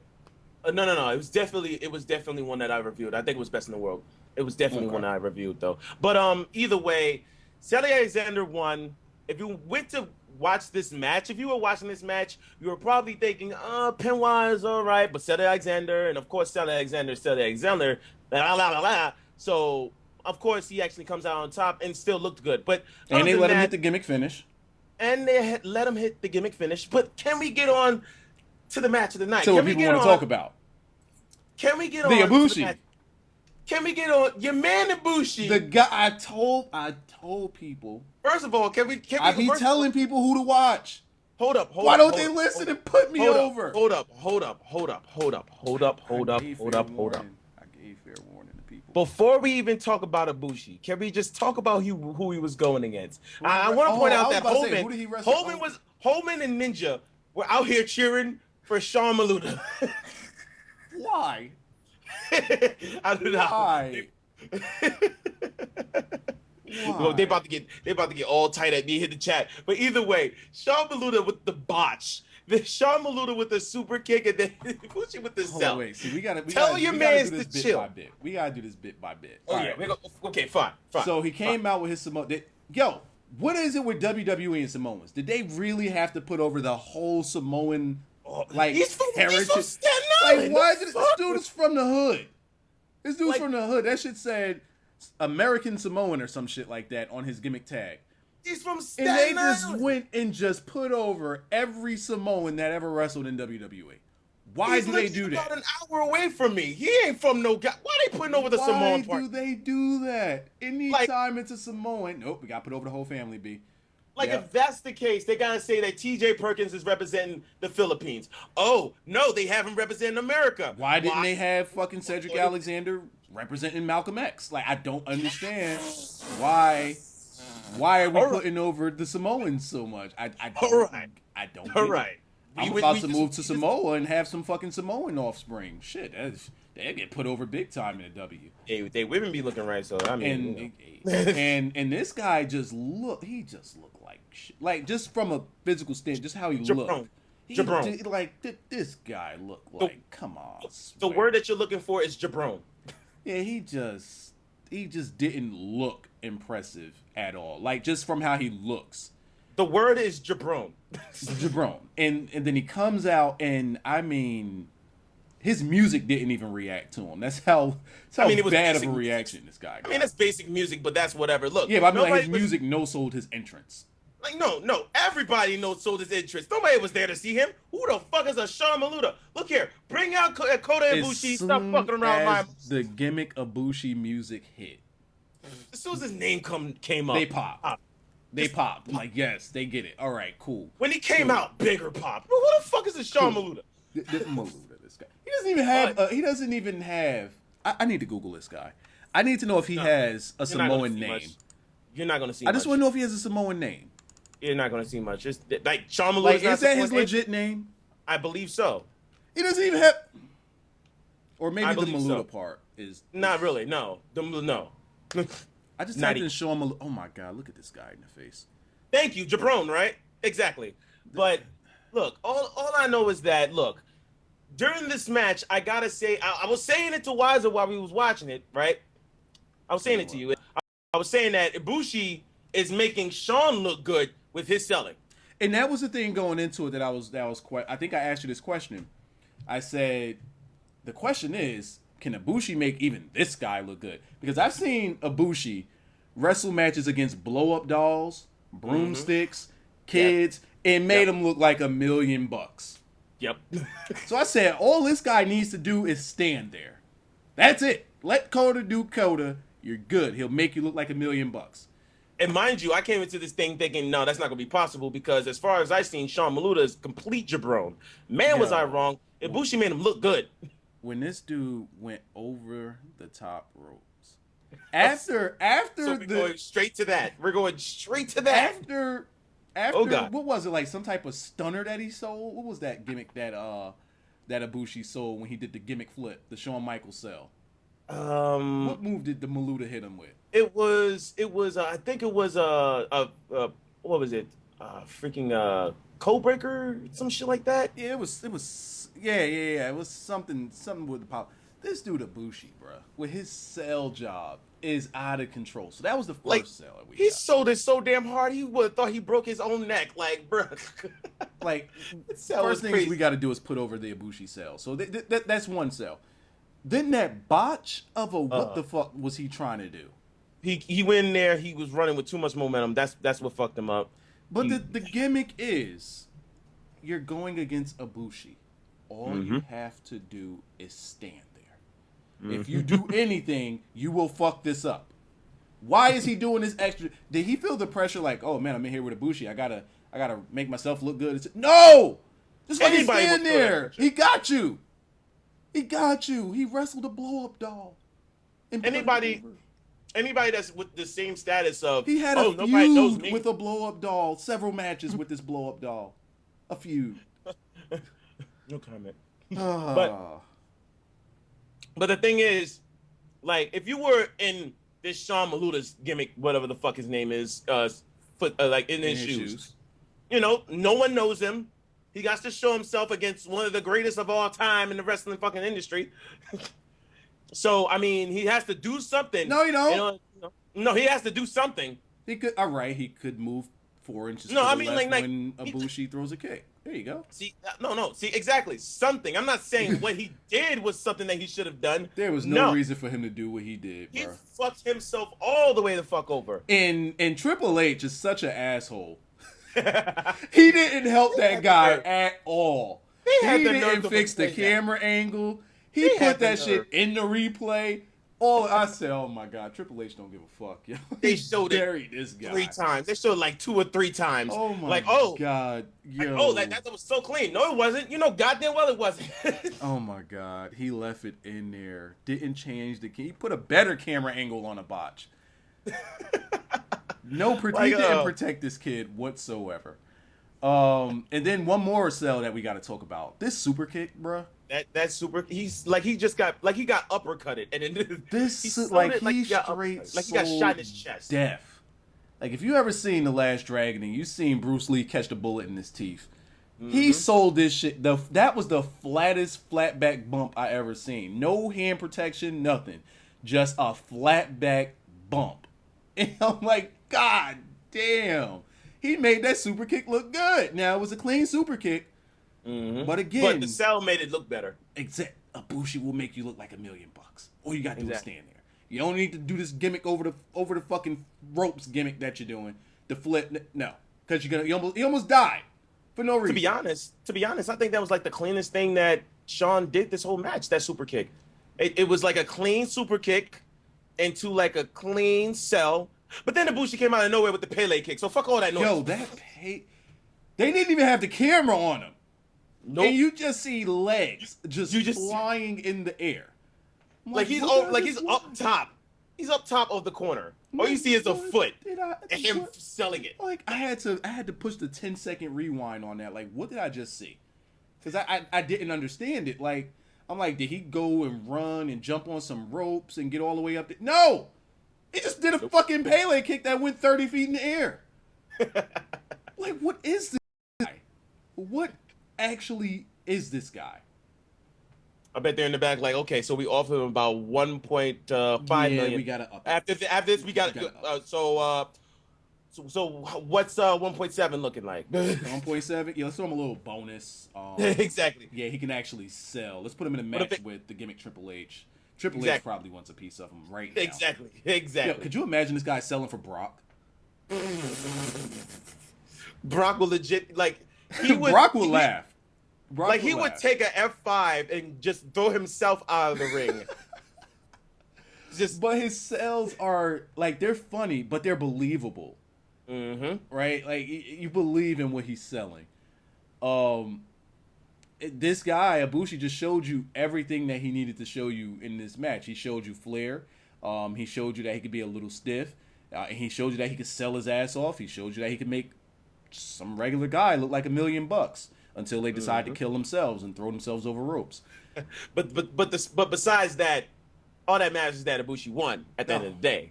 No. It was definitely one that I reviewed. I think it was Best in the World. It was definitely one I reviewed though. But either way, Cedric Alexander won. If you went to watch this match, if you were watching this match, you were probably thinking, Penoa is all right, but Cedric Alexander, and of course Cedric Alexander, So, of course, he actually comes out on top and still looked good. But and they let him hit the gimmick finish. And they let him hit the gimmick finish. But can we get on to the match of the night? So what people want to talk about. Can we get on the Ibushi? Can we get on your man Ibushi? The guy I told people. First of all, can we I be telling people who to watch. Hold up. Why don't they listen and put me over? Hold up. I gave fair warning to people. Before we even talk about Ibushi, can we just talk about who he was going against? I want to point out that Holman and Ninja were out here cheering for Sean Maluta. Why? I don't know. Why? Well, they about to get all tight at me. Hit the chat. But either way, Sean Maluta with the botch. Sean Maluta with the super kick, and then Ibushi with the sell. Wait, see, we gotta tell your mans to chill. We gotta do this bit by bit. Oh yeah, okay, fine. So he came out with his Samoan. Yo, what is it with WWE and Samoans? Did they really have to put over the whole Samoan heritage? He's from Staten Island. Why is it? This dude is from the hood. This dude's from the hood. That shit said American Samoan or some shit like that on his gimmick tag. He's from Staten Island. And they just went and just put over every Samoan that ever wrestled in WWE. Why do they do that? He's about an hour away from me. He ain't from no guy. Why they putting over the Samoan part? Why do they do that? Anytime it's a Samoan, nope, we got to put over the whole family, B. If that's the case, they gotta say that T.J. Perkins is representing the Philippines. Oh no, they have him representing America. Why didn't they have fucking Cedric Alexander representing Malcolm X? Like, I don't understand why. Why are we putting over the Samoans so much? I don't. All right. I'm about to move to Samoa and have some fucking Samoan offspring. Shit, they get put over big time in the W. Hey, they women be looking right, so I mean. And this guy just looked like shit. Like, just from a physical stand, just how he looked. This guy looked like, come on. The word that you're looking for is jabron. Yeah, he just didn't look impressive at all. Like, just from how he looks. The word is jabron. Jabron. And then he comes out and, I mean, his music didn't even react to him. That's how it was bad of a reaction this guy got. I mean, that's basic music, but that's whatever. Look. Yeah, but I mean, his music no-sold his entrance. Like, no. Everybody no-sold his entrance. Nobody was there to see him. Who the fuck is a Sean Maluta? Look here. Bring out Kota Ibushi. Stop fucking around my... the gimmick Ibushi music hit. As soon as his name came up. They popped. They popped. Like, yes, they get it. All right, cool. When he came out, bigger pop. Who the fuck is a Sean Maluta? Maluta, this guy. He doesn't even have. I need to Google this guy. I need to know if he has a Samoan name. You're not gonna see much. I just want to know if he has a Samoan name. You're not gonna see much. It's like Sean Maluta. Is that his legit name? I believe so. He doesn't even have. Or maybe the Maluta part is. Not really. No. No. I just typed in Sean Maluta. Oh my God! Look at this guy in the face. Thank you, jabron. Right? Exactly. But look, all I know is that during this match, I gotta say, I was saying it to Wyzatv while we was watching it. Right? I was saying it to you. I was saying that Ibushi is making Shawn look good with his selling. And that was the thing going into it that was quite. I think I asked you this question. I said, the question is, can Ibushi make even this guy look good? Because I've seen Ibushi wrestle matches against blow up dolls, broomsticks, kids, and made him look like $1 million. Yep. So I said, all this guy needs to do is stand there. That's it. Let Kota do Kota. You're good. He'll make you look like $1 million. And mind you, I came into this thing thinking, no, that's not going to be possible because as far as I've seen, Sean Maluta is complete jabron. Man, was I wrong. Ibushi made him look good. When this dude went over the top ropes. After so we're going straight to that. We're going straight to that. After what was it, like some type of stunner that he sold? What was that gimmick that Ibushi sold when he did the gimmick flip, the Shawn Michaels sell? What move did the Maluta hit him with? It was I think it was what was it? Freaking code breaker, some shit like that. Yeah, it was It was something with the pop. This dude Ibushi, bro, with his sell job is out of control. So that was the first sell that we got. Sold it so damn hard he would have thought he broke his own neck, like, bro. Like, first things we got to do is put over the Ibushi sell. So that's one sell. Then that botch of what the fuck was he trying to do? He went in there. He was running with too much momentum. That's what fucked him up. But the gimmick is, you're going against Ibushi. All you have to do is stand there. If you do anything, you will fuck this up. Why is he doing this extra? Did he feel the pressure like, oh man, I'm in here with Ibushi. I gotta make myself look good. No! Just fucking stand there. He got you. He wrestled a blow-up doll. Anybody that's with the same status of he had a feud with a blow-up doll, several matches with this blow-up doll. A feud. No comment. But the thing is, like, if you were in this Sean Maluta's gimmick, whatever the fuck his name is, like in his shoes, you know, no one knows him. He got to show himself against one of the greatest of all time in the wrestling fucking industry. So, I mean, he has to do something. No, you don't. No, he has to do something. He could. All right, he could move 4 inches. No, to I the mean, left like when Ibushi throws a kick. There you go. See, see, exactly, something. I'm not saying what he did was something that he should have done. There was no reason for him to do what he did, bro. He fucked himself all the way the fuck over. And Triple H is such an asshole. He didn't help that guy at all. He didn't fix the camera angle. He put that shit in the replay. I said, oh my God, Triple H don't give a fuck, yo. They showed it this guy 3 times. They showed like 2 or 3 times. Oh my God, yo. Like, that was so clean. No, it wasn't. You know, goddamn well it wasn't. Oh my God, he left it in there. Didn't change the. He put a better camera angle on a botch. He didn't protect this kid whatsoever. And then one more cell that we got to talk about. This super kick, bro. That super. He's like he got uppercutted, and then he got shot in his chest. Death. Like, if you ever seen The Last Dragon and you seen Bruce Lee catch the bullet in his teeth, he sold this shit. That was the flattest flat back bump I ever seen. No hand protection, nothing, just a flat back bump. And I'm like, God damn, he made that super kick look good. Now, it was a clean super kick. But again, the cell made it look better. Ibushi will make you look like $1 million. All you gotta do is stand there. You don't need to do this gimmick over the fucking ropes gimmick that you're doing. The flip, no, because you almost died for no reason. To be honest, I think that was like the cleanest thing that Shawn did this whole match. That super kick, it was like a clean super kick into like a clean cell. But then Ibushi came out of nowhere with the Pele kick. So fuck all that noise. Yo, they didn't even have the camera on him. Nope. And you just see legs just flying in the air. He's up top. He's up top of the corner. All you see is a foot and him selling it. Like, I had to push the 10-second rewind on that. Like, what did I just see? Because I didn't understand it. Like, I'm like, did he go and run and jump on some ropes and get all the way up there? No! He just did a fucking Pele kick that went 30 feet in the air. Like, what is this guy? What actually is this guy? I bet they're in the back like, okay, so we offered him about 1.5 million. We gotta up. After this, we got So what's 1.7 looking like? 1.7. Yeah, let's throw him a little bonus. Exactly. Yeah, he can actually sell. Let's put him in a match with the gimmick Triple H. Triple H probably wants a piece of him right now. Exactly. Yo, could you imagine this guy selling for Brock? Brock will legit he would. Brock will laugh. Brock would take a F5 and just throw himself out of the ring. But his sales are they're funny, but they're believable. Mm-hmm. Right? Like you believe in what he's selling. This guy Ibushi just showed you everything that he needed to show you in this match. He showed you flair. He showed you that he could be a little stiff. And he showed you that he could sell his ass off. He showed you that he could make some regular guy look like $1 million until they decide to kill themselves and throw themselves over ropes. But besides that, all that matters is that Ibushi won at the end of the day.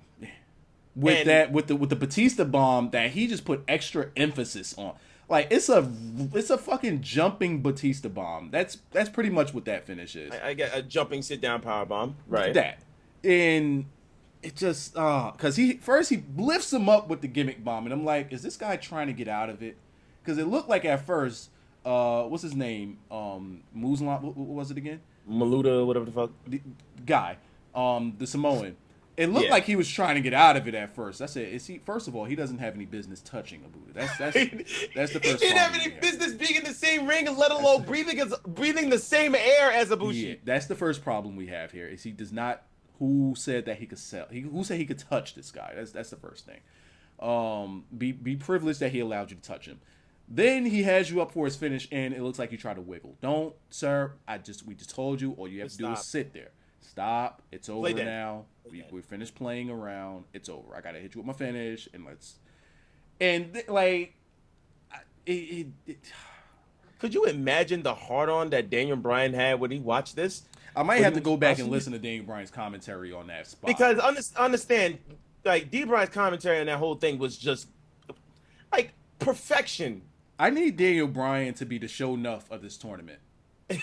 With the Batista bomb that he just put extra emphasis on. Like it's a fucking jumping Batista bomb. That's pretty much what that finish is. I get a jumping sit down power bomb. Right. That. And it just because he lifts him up with the gimmick bomb, and I'm like, is this guy trying to get out of it? Because it looked like at first, what's his name? Muslan, what was it again? Maluda, whatever the fuck. The guy, the Samoan. It looked like he was trying to get out of it at first. I said, first of all, he doesn't have any business touching Abuda. That's the first. He didn't have any business being in the same ring, let alone breathing the same air as Ibushi. Yeah, that's the first problem we have here. Is he does not. Who said that he could sell? Who said he could touch this guy? That's the first thing. Be privileged that he allowed you to touch him. Then he has you up for his finish, and it looks like you try to wiggle. Don't, sir. We just told you. All you have to do is sit there. Stop. It's over now. We finished playing around. It's over. I gotta hit you with my finish, and let's. And Could you imagine the hard on that Daniel Bryan had when he watched this? I might have to go back and listen to Daniel Bryan's commentary on that spot. Because understand, D. Bryan's commentary on that whole thing was just perfection. I need Daniel Bryan to be the show enough of this tournament.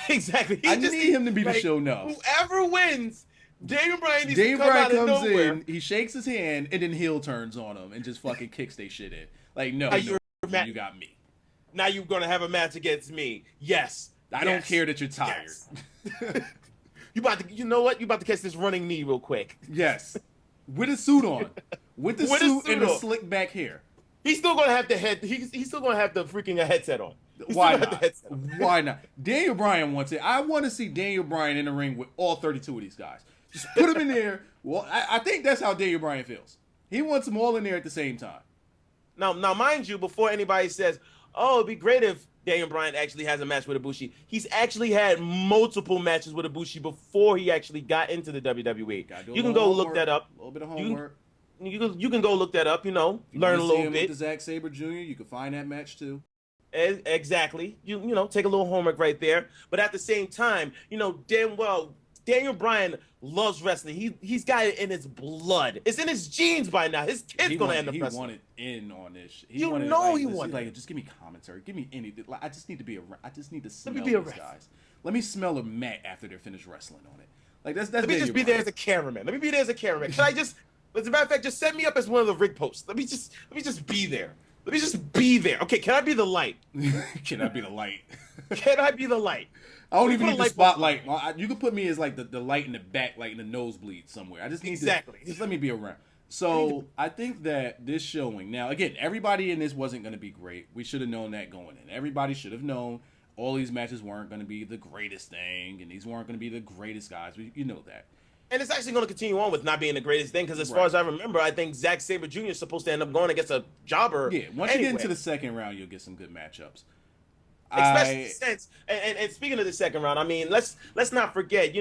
Exactly. I need him to be the show enough. Whoever wins, Daniel Bryan needs to come out of nowhere. In, he shakes his hand, and then heel turns on him and just fucking kicks they shit in. Like, no, you got me. Now you're gonna have a match against me. Yes. I don't care that you're tired. Yes. You know what? You about to catch this running knee real quick. Yes. With a suit on. With the suit and the slick back hair. He's still gonna have the head. He's still gonna have the freaking headset on. Why not? Why not? Daniel Bryan wants it. I want to see Daniel Bryan in the ring with all 32 of these guys. Just put them in there. Well, I think that's how Daniel Bryan feels. He wants them all in there at the same time. Now, mind you, before anybody says, "Oh, it'd be great if Daniel Bryan actually has a match with Ibushi," he's actually had multiple matches with Ibushi before he actually got into the WWE. You can go look that up. A little bit of homework. You can go look that up. Learn a little bit. With the Zack Sabre Jr., you can find that match too. Exactly. You take a little homework right there. But at the same time, damn well, Daniel Bryan loves wrestling. He's got it in his blood. It's in his genes by now. His kid's gonna end up wrestling. He wanted in on this. He wanted. Like, just give me commentary. Give me anything. Like, I just need to be around. I just need to smell these guys. Let me smell a mat after they're finished wrestling on it. Like that's. Let me just be there as a cameraman. Can I just? As a matter of fact, just set me up as one of the rig posts. Let me just be there. Let me just be there. Okay, can I be the light? Can I be the light? Can I be the light? I don't even need the spotlight. You can put me as like the light in the back, like in the nosebleed somewhere. I just need to just let me be around. So I think that this showing now, again, everybody in this wasn't going to be great. We should have known that going in. Everybody should have known all these matches weren't going to be the greatest thing, and these weren't going to be the greatest guys. You know that. And it's actually going to continue on with not being the greatest thing, because as far as I remember, I think Zack Sabre Jr. is supposed to end up going against a jobber. Yeah, once you get into the second round, you'll get some good matchups. Especially since, and speaking of the second round, I mean, let's not forget,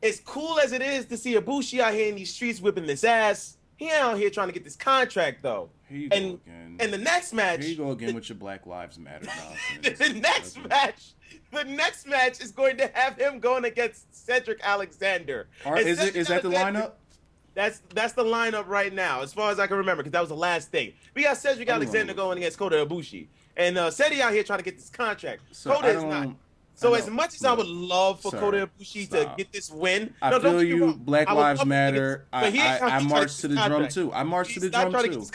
as cool as it is to see Ibushi out here in these streets whipping this ass, he ain't out here trying to get this contract, though. Here you go again. And the next match... Here you go again with your Black Lives Matter nonsense. The next match is going to have him going against Cedric Alexander. Is that the lineup? That's the lineup right now, as far as I can remember, because that was the last thing. We got Cedric Alexander going against Kota Ibushi. And Cedric out here trying to get this contract. So Kota is not. So as much as I would love for Kota Ibushi to get this win, I feel you. Black Lives Matter. I marched to the drum too. I marched to the drum too.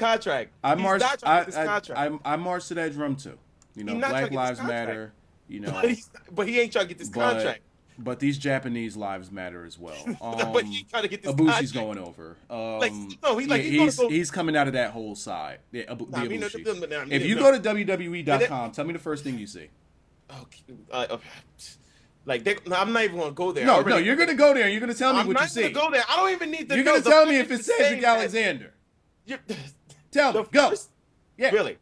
I marched to that drum too. You know, Black Lives Matter. You know, but he ain't trying to get this contract. But these Japanese lives matter as well. But he trying to get this Ibushi's contract. going over. He's coming out of that whole side. Yeah, Ibushi. If you go to WWE.com, tell me the first thing you see. Okay. I'm not even going to go there. No, you're going to go there and you're going to tell me what you see. I'm not going to go there. I don't even need to You're going to tell me if it's Cedric Alexander. Tell me. Go. Yeah. Really?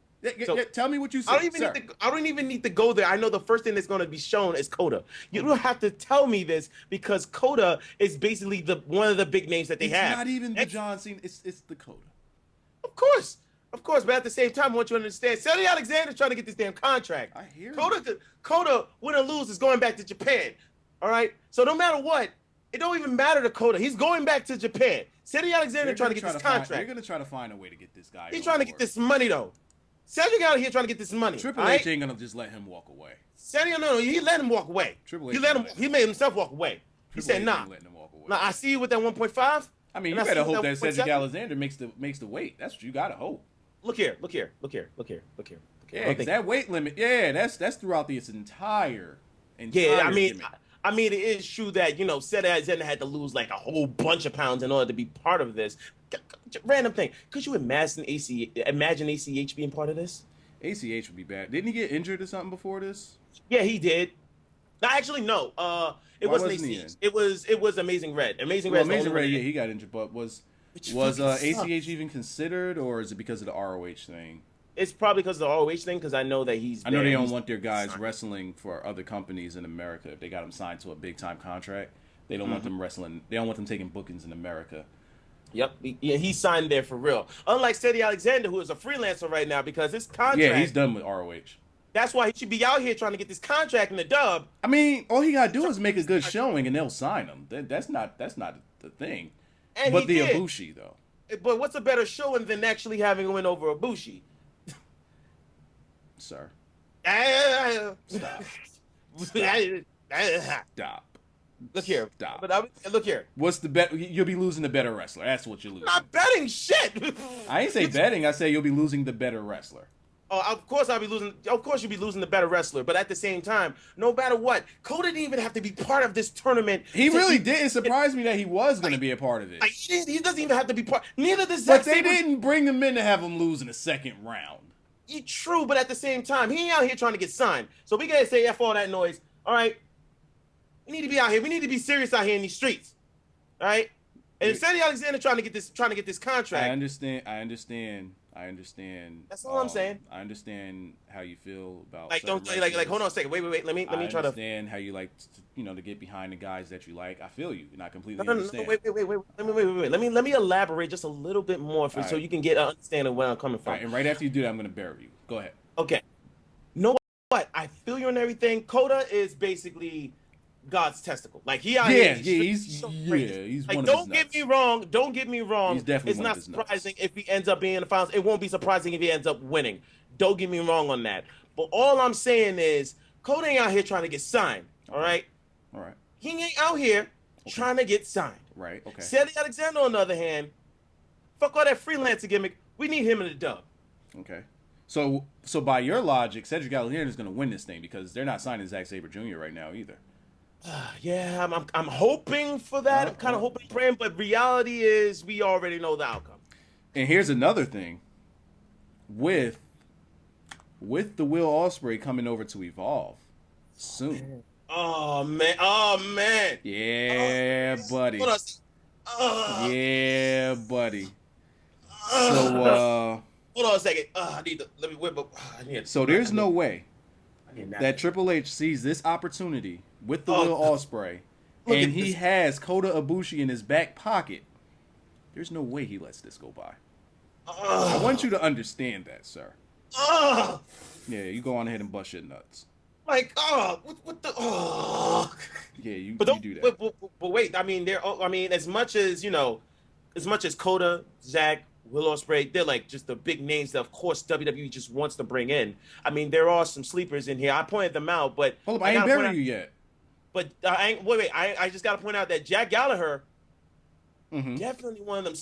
Tell me what you see. I don't even need to go there. I know the first thing that's going to be shown is Kota. You don't have to tell me this because Kota is basically one of the big names that they have. It's not even the John Cena. It's the Kota. Of course. But at the same time, I want you to understand, Cedric Alexander's trying to get this damn contract. I hear Kota, win or lose, is going back to Japan. All right? So no matter what, it don't even matter to Kota. He's going back to Japan. Cedric Alexander trying to get this contract. They're going to try to find a way to get this guy. He's trying to get this money, though. Cedric out here trying to get this money. Triple H ain't going to just let him walk away. Cedric, no, he let him walk away. He made himself walk away. He said, nah. Now, I see you with that 1.5. I mean, you better hope that Cedric Alexander makes the weight. That's what you got to hope. Look here. Yeah, because that weight limit, that's throughout this entire yeah, I mean, it is true that, Cedric Alexander had to lose like a whole bunch of pounds in order to be part of this. Random thing. Could you imagine ACH being part of this? ACH would be bad. Didn't he get injured or something before this? Yeah, he did. No, actually, no. It wasn't ACH. It was Amazing Red. Amazing Red. Yeah, he got injured, but was ACH even considered, or is it because of the ROH thing? It's probably because of the ROH thing, because I know that I know they don't want their guys wrestling for other companies in America. If they got them signed to a big-time contract, they don't want them wrestling. They don't want them taking bookings in America. Yep. Yeah, he signed there for real. Unlike Cedric Alexander, who is a freelancer right now, because his contract... Yeah, he's done with ROH. That's why he should be out here trying to get this contract in the dub. I mean, all he gotta do is make a good showing, and they'll sign him. That's not the thing. And but the Ibushi, though. But what's a better showing than actually having a win over Ibushi? Sir. Stop. Stop. Look here. Stop. But look here. What's the bet? You'll be losing the better wrestler. That's what you're losing. I'm not betting shit. I ain't say betting. I say you'll be losing the better wrestler. Oh, of course I'll be losing. Of course you'll be losing the better wrestler. But at the same time, no matter what, Kota didn't even have to be part of this tournament. He really did. It surprised me that he was going to be a part of it. He doesn't even have to be part. Neither does Zack Sabre. But they didn't bring him in to have him lose in the second round. True, but at the same time, he ain't out here trying to get signed. So we gotta say F all that noise. All right. We need to be out here. We need to be serious out here in these streets. All right. And if Cedric Alexander trying to get this contract. I understand. That's all I'm saying. I understand how you feel about hold on a second. Wait. Let me try to understand how you like to get behind the guys that you like. I feel you. And I completely understand. Wait. Let me elaborate just a little bit more so you can get an understanding of where I'm coming from. All right, and right after you do that, I'm gonna bury you. Go ahead. Okay. Know what? I feel you and everything. Kota is basically God's testicle. Like he out here. He's like, don't get me wrong. He's definitely it's not surprising if he ends up being in the finals. It won't be surprising if he ends up winning. Don't get me wrong on that. But all I'm saying is Kota ain't out here trying to get signed. All right. He ain't out here trying to get signed. Right. Okay. Cedric Alexander, on the other hand, fuck all that freelancer gimmick. We need him in the dub. Okay. So by your logic, Cedric Alexander is going to win this thing because they're not signing Zack Sabre Jr. right now either. Yeah, I'm hoping for that. I'm kind of hoping, praying, but reality is we already know the outcome. And here's another thing. With the Will Ospreay coming over to Evolve soon. Oh man. Yeah, buddy. Yeah, buddy. So hold on a second. I need to let me whip up. So there's no way that Triple H sees this opportunity with the Will Ospreay, and he has Kota Ibushi in his back pocket. There's no way he lets this go by. I want you to understand that, sir. Yeah, you go on ahead and bust your nuts. Like, what the? Yeah, you do that. But wait, I mean, as much as Kota, Zack, Will Ospreay, they're like just the big names that, of course, WWE just wants to bring in. I mean, there are some sleepers in here. I pointed them out, but hold up, I ain't buried you yet. But wait. I just got to point out that Jack Gallagher, definitely one of them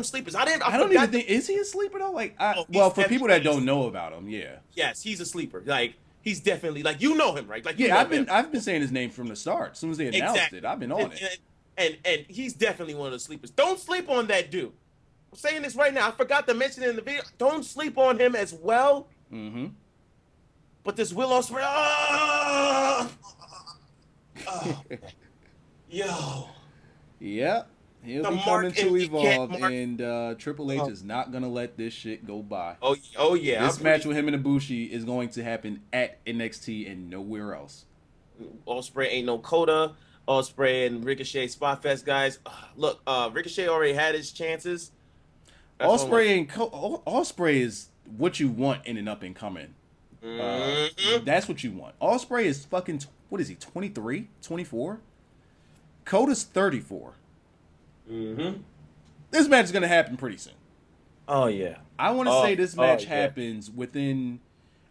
sleepers. I don't even think, is he a sleeper though? Like, well, for people that don't know about him, yeah. Yes, he's a sleeper. Like, he's definitely, like, you know him, right? Like, yeah, I've been saying his name from the start. As soon as they announced it, I've been on it. And he's definitely one of the sleepers. Don't sleep on that dude. I'm saying this right now. I forgot to mention it in the video. Don't sleep on him as well. Mm-hmm. But this Will Ospreay, yo. Yeah. He'll be coming to Evolve, and Triple H is not going to let this shit go by. Oh yeah. This match with him and Ibushi is going to happen at NXT and nowhere else. Ospreay ain't no Kota. Ospreay and Ricochet Spotfest guys. Look, Ricochet already had his chances. Ospreay is what you want in an up and coming. That's what you want. Ospreay is fucking, what is he, 23, 24? Kota's 34. This match is gonna happen pretty soon. Oh yeah. I want to say this match happens within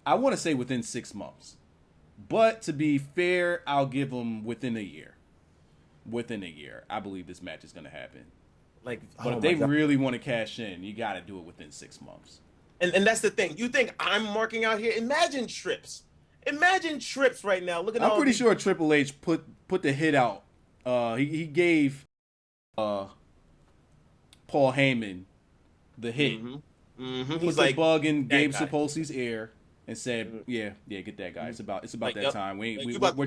6 months. But to be fair, I'll give them within a year. Within a year, I believe this match is gonna happen. But if they really want to cash in, you got to do it within 6 months. And that's the thing. You think I'm marking out here? Imagine Trips. Imagine Trips right now. Look at I'm pretty sure Triple H put the hit out. He gave Paul Heyman the hit. He's like, bug in Gabe Sapolsky's ear and said, "Yeah, get that guy. It's about that time. We're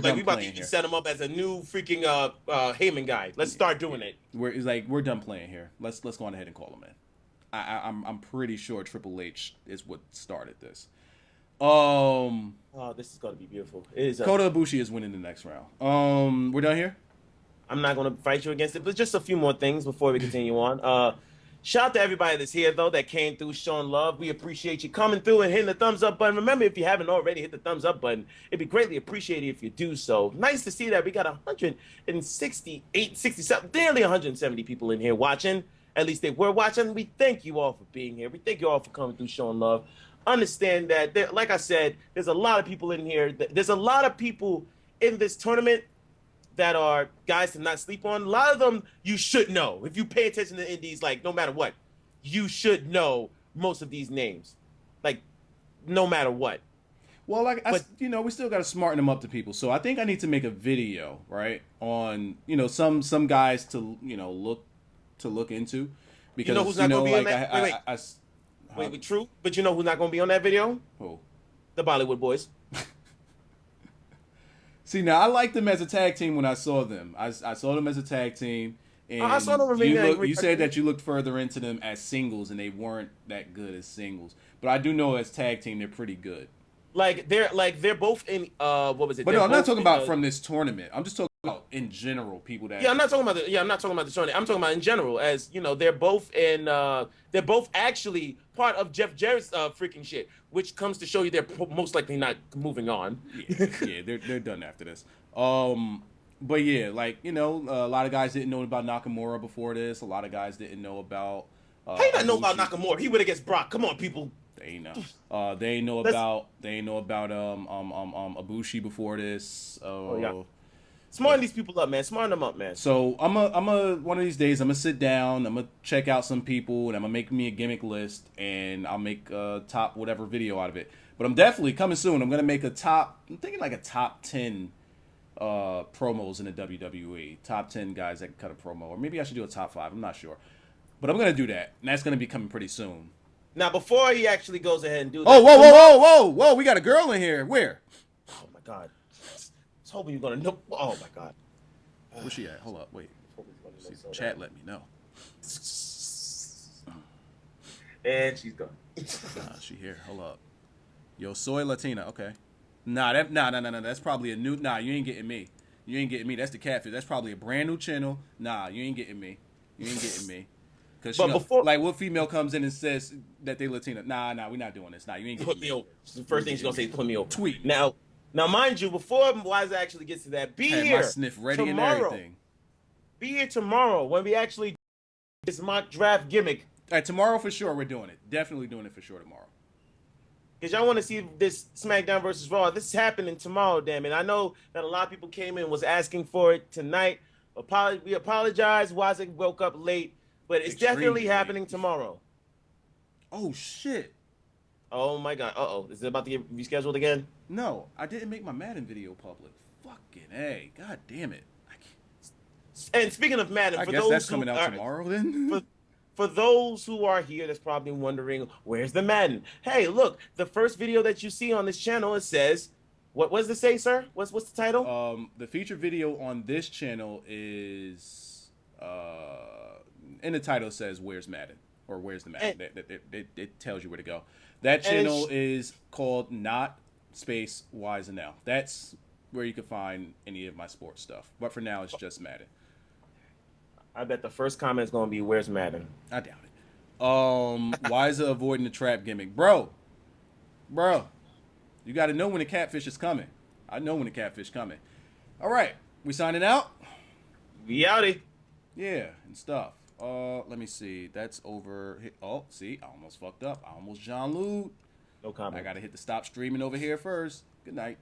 done playing here. Set him up as a new freaking Heyman guy. Let's start doing it. We're done playing here. Let's go on ahead and call him in. I'm pretty sure Triple H is what started this. This is gonna be beautiful. It is. Kota Ibushi is winning the next round. We're done here. I'm not gonna fight you against it, but just a few more things before we continue on. Shout out to everybody that's here, though, that came through showing love. We appreciate you coming through and hitting the thumbs up button. Remember, if you haven't already hit the thumbs up button, it'd be greatly appreciated if you do so. Nice to see that we got 168, 67, nearly 170 people in here watching. At least they were watching. We thank you all for being here. We thank you all for coming through showing love. Understand that, like I said, there's a lot of people in here. There's a lot of people in this tournament that are guys to not sleep on. A lot of them you should know. If you pay attention to the indies, like, no matter what, you should know most of these names. Like, no matter what. Well, we still got to smarten them up to people. So I think I need to make a video, right, on, some guys to, look into. Because, you know who's not going to be on that? Wait, true? But you know who's not going to be on that video? Who? The Bollywood Boys. See, now I liked them as a tag team when I saw them. I saw them as a tag team, and I saw them you said that you looked further into them as singles, and they weren't that good as singles. But I do know as tag team they're pretty good. They're both in what was it? But no, I'm not talking about from this tournament. I'm just talking about in general people that. I'm not talking about the tournament. I'm talking about in general, as they're both in. They're both actually part of Jeff Jarrett's freaking shit, which comes to show you they're most likely not moving on. yeah, they're done after this. But yeah, a lot of guys didn't know about Nakamura before this. A lot of guys didn't know about. How you not know about Nakamura? He would against Brock. Come on, people. They know. They ain't know about Ibushi before this. Smarten these people up, man. Smarten them up, man. So I'm one of these days I'm gonna sit down, I'm gonna check out some people, and I'm gonna make me a gimmick list, and I'll make a top whatever video out of it. But I'm definitely coming soon. I'm gonna make I'm thinking like a top 10 promos in the WWE. Top 10 guys that can cut a promo, or maybe I should do a top 5. I'm not sure, but I'm gonna do that, and that's gonna be coming pretty soon. Now, before he actually goes ahead and do that... Oh, whoa! We got a girl in here. Where? Oh, my God. I was hoping you were going to know... Oh, my God. Where's she at? Hold up, wait. Chat let me know. And she's gone. She here. Hold up. Yo, soy Latina. Okay. Nah, that's probably a new... Nah, you ain't getting me. That's the catfish. That's probably a brand new channel. Nah, you ain't getting me. Because what female comes in and says that they Latina? Nah, we're not doing this. Nah, you ain't put me over. The first thing she's gonna say is put me over. Tweet. Now, mind you, before Wyzatv actually gets to that, be here. My sniff ready tomorrow. And everything. Be here tomorrow when we actually do this mock draft gimmick Tomorrow for sure we're doing it. Definitely doing it for sure tomorrow. Because y'all want to see this SmackDown versus Raw. This is happening tomorrow, damn it. I know that a lot of people came in and was asking for it tonight. We apologize. Wyzatv woke up late, but it's definitely happening tomorrow. Oh, shit. Oh, my God. Uh-oh. Is it about to get rescheduled again? No, I didn't make my Madden video public. Fucking A. God damn it. And speaking of Madden, I guess that's coming out tomorrow then. For those who are here that's probably wondering, where's the Madden? Hey, look, the first video that you see on this channel, it says, what does it say, sir? What's the title? The featured video on this channel is, in the title says, Where's Madden? Or Where's the Madden? It tells you where to go. That channel is called Not Space Wise and Now. That's where you can find any of my sports stuff. But for now, it's just Madden. I bet the first comment is going to be, where's Madden? I doubt it. Why is it avoiding the trap gimmick? Bro, you got to know when the catfish is coming. I know when the catfish coming. All right, we signing out? We outie. Yeah, and stuff. Let me see. That's over. Oh, see, I almost fucked up. I almost Jean-Luc. No comment. I got to hit the stop streaming over here first. Good night.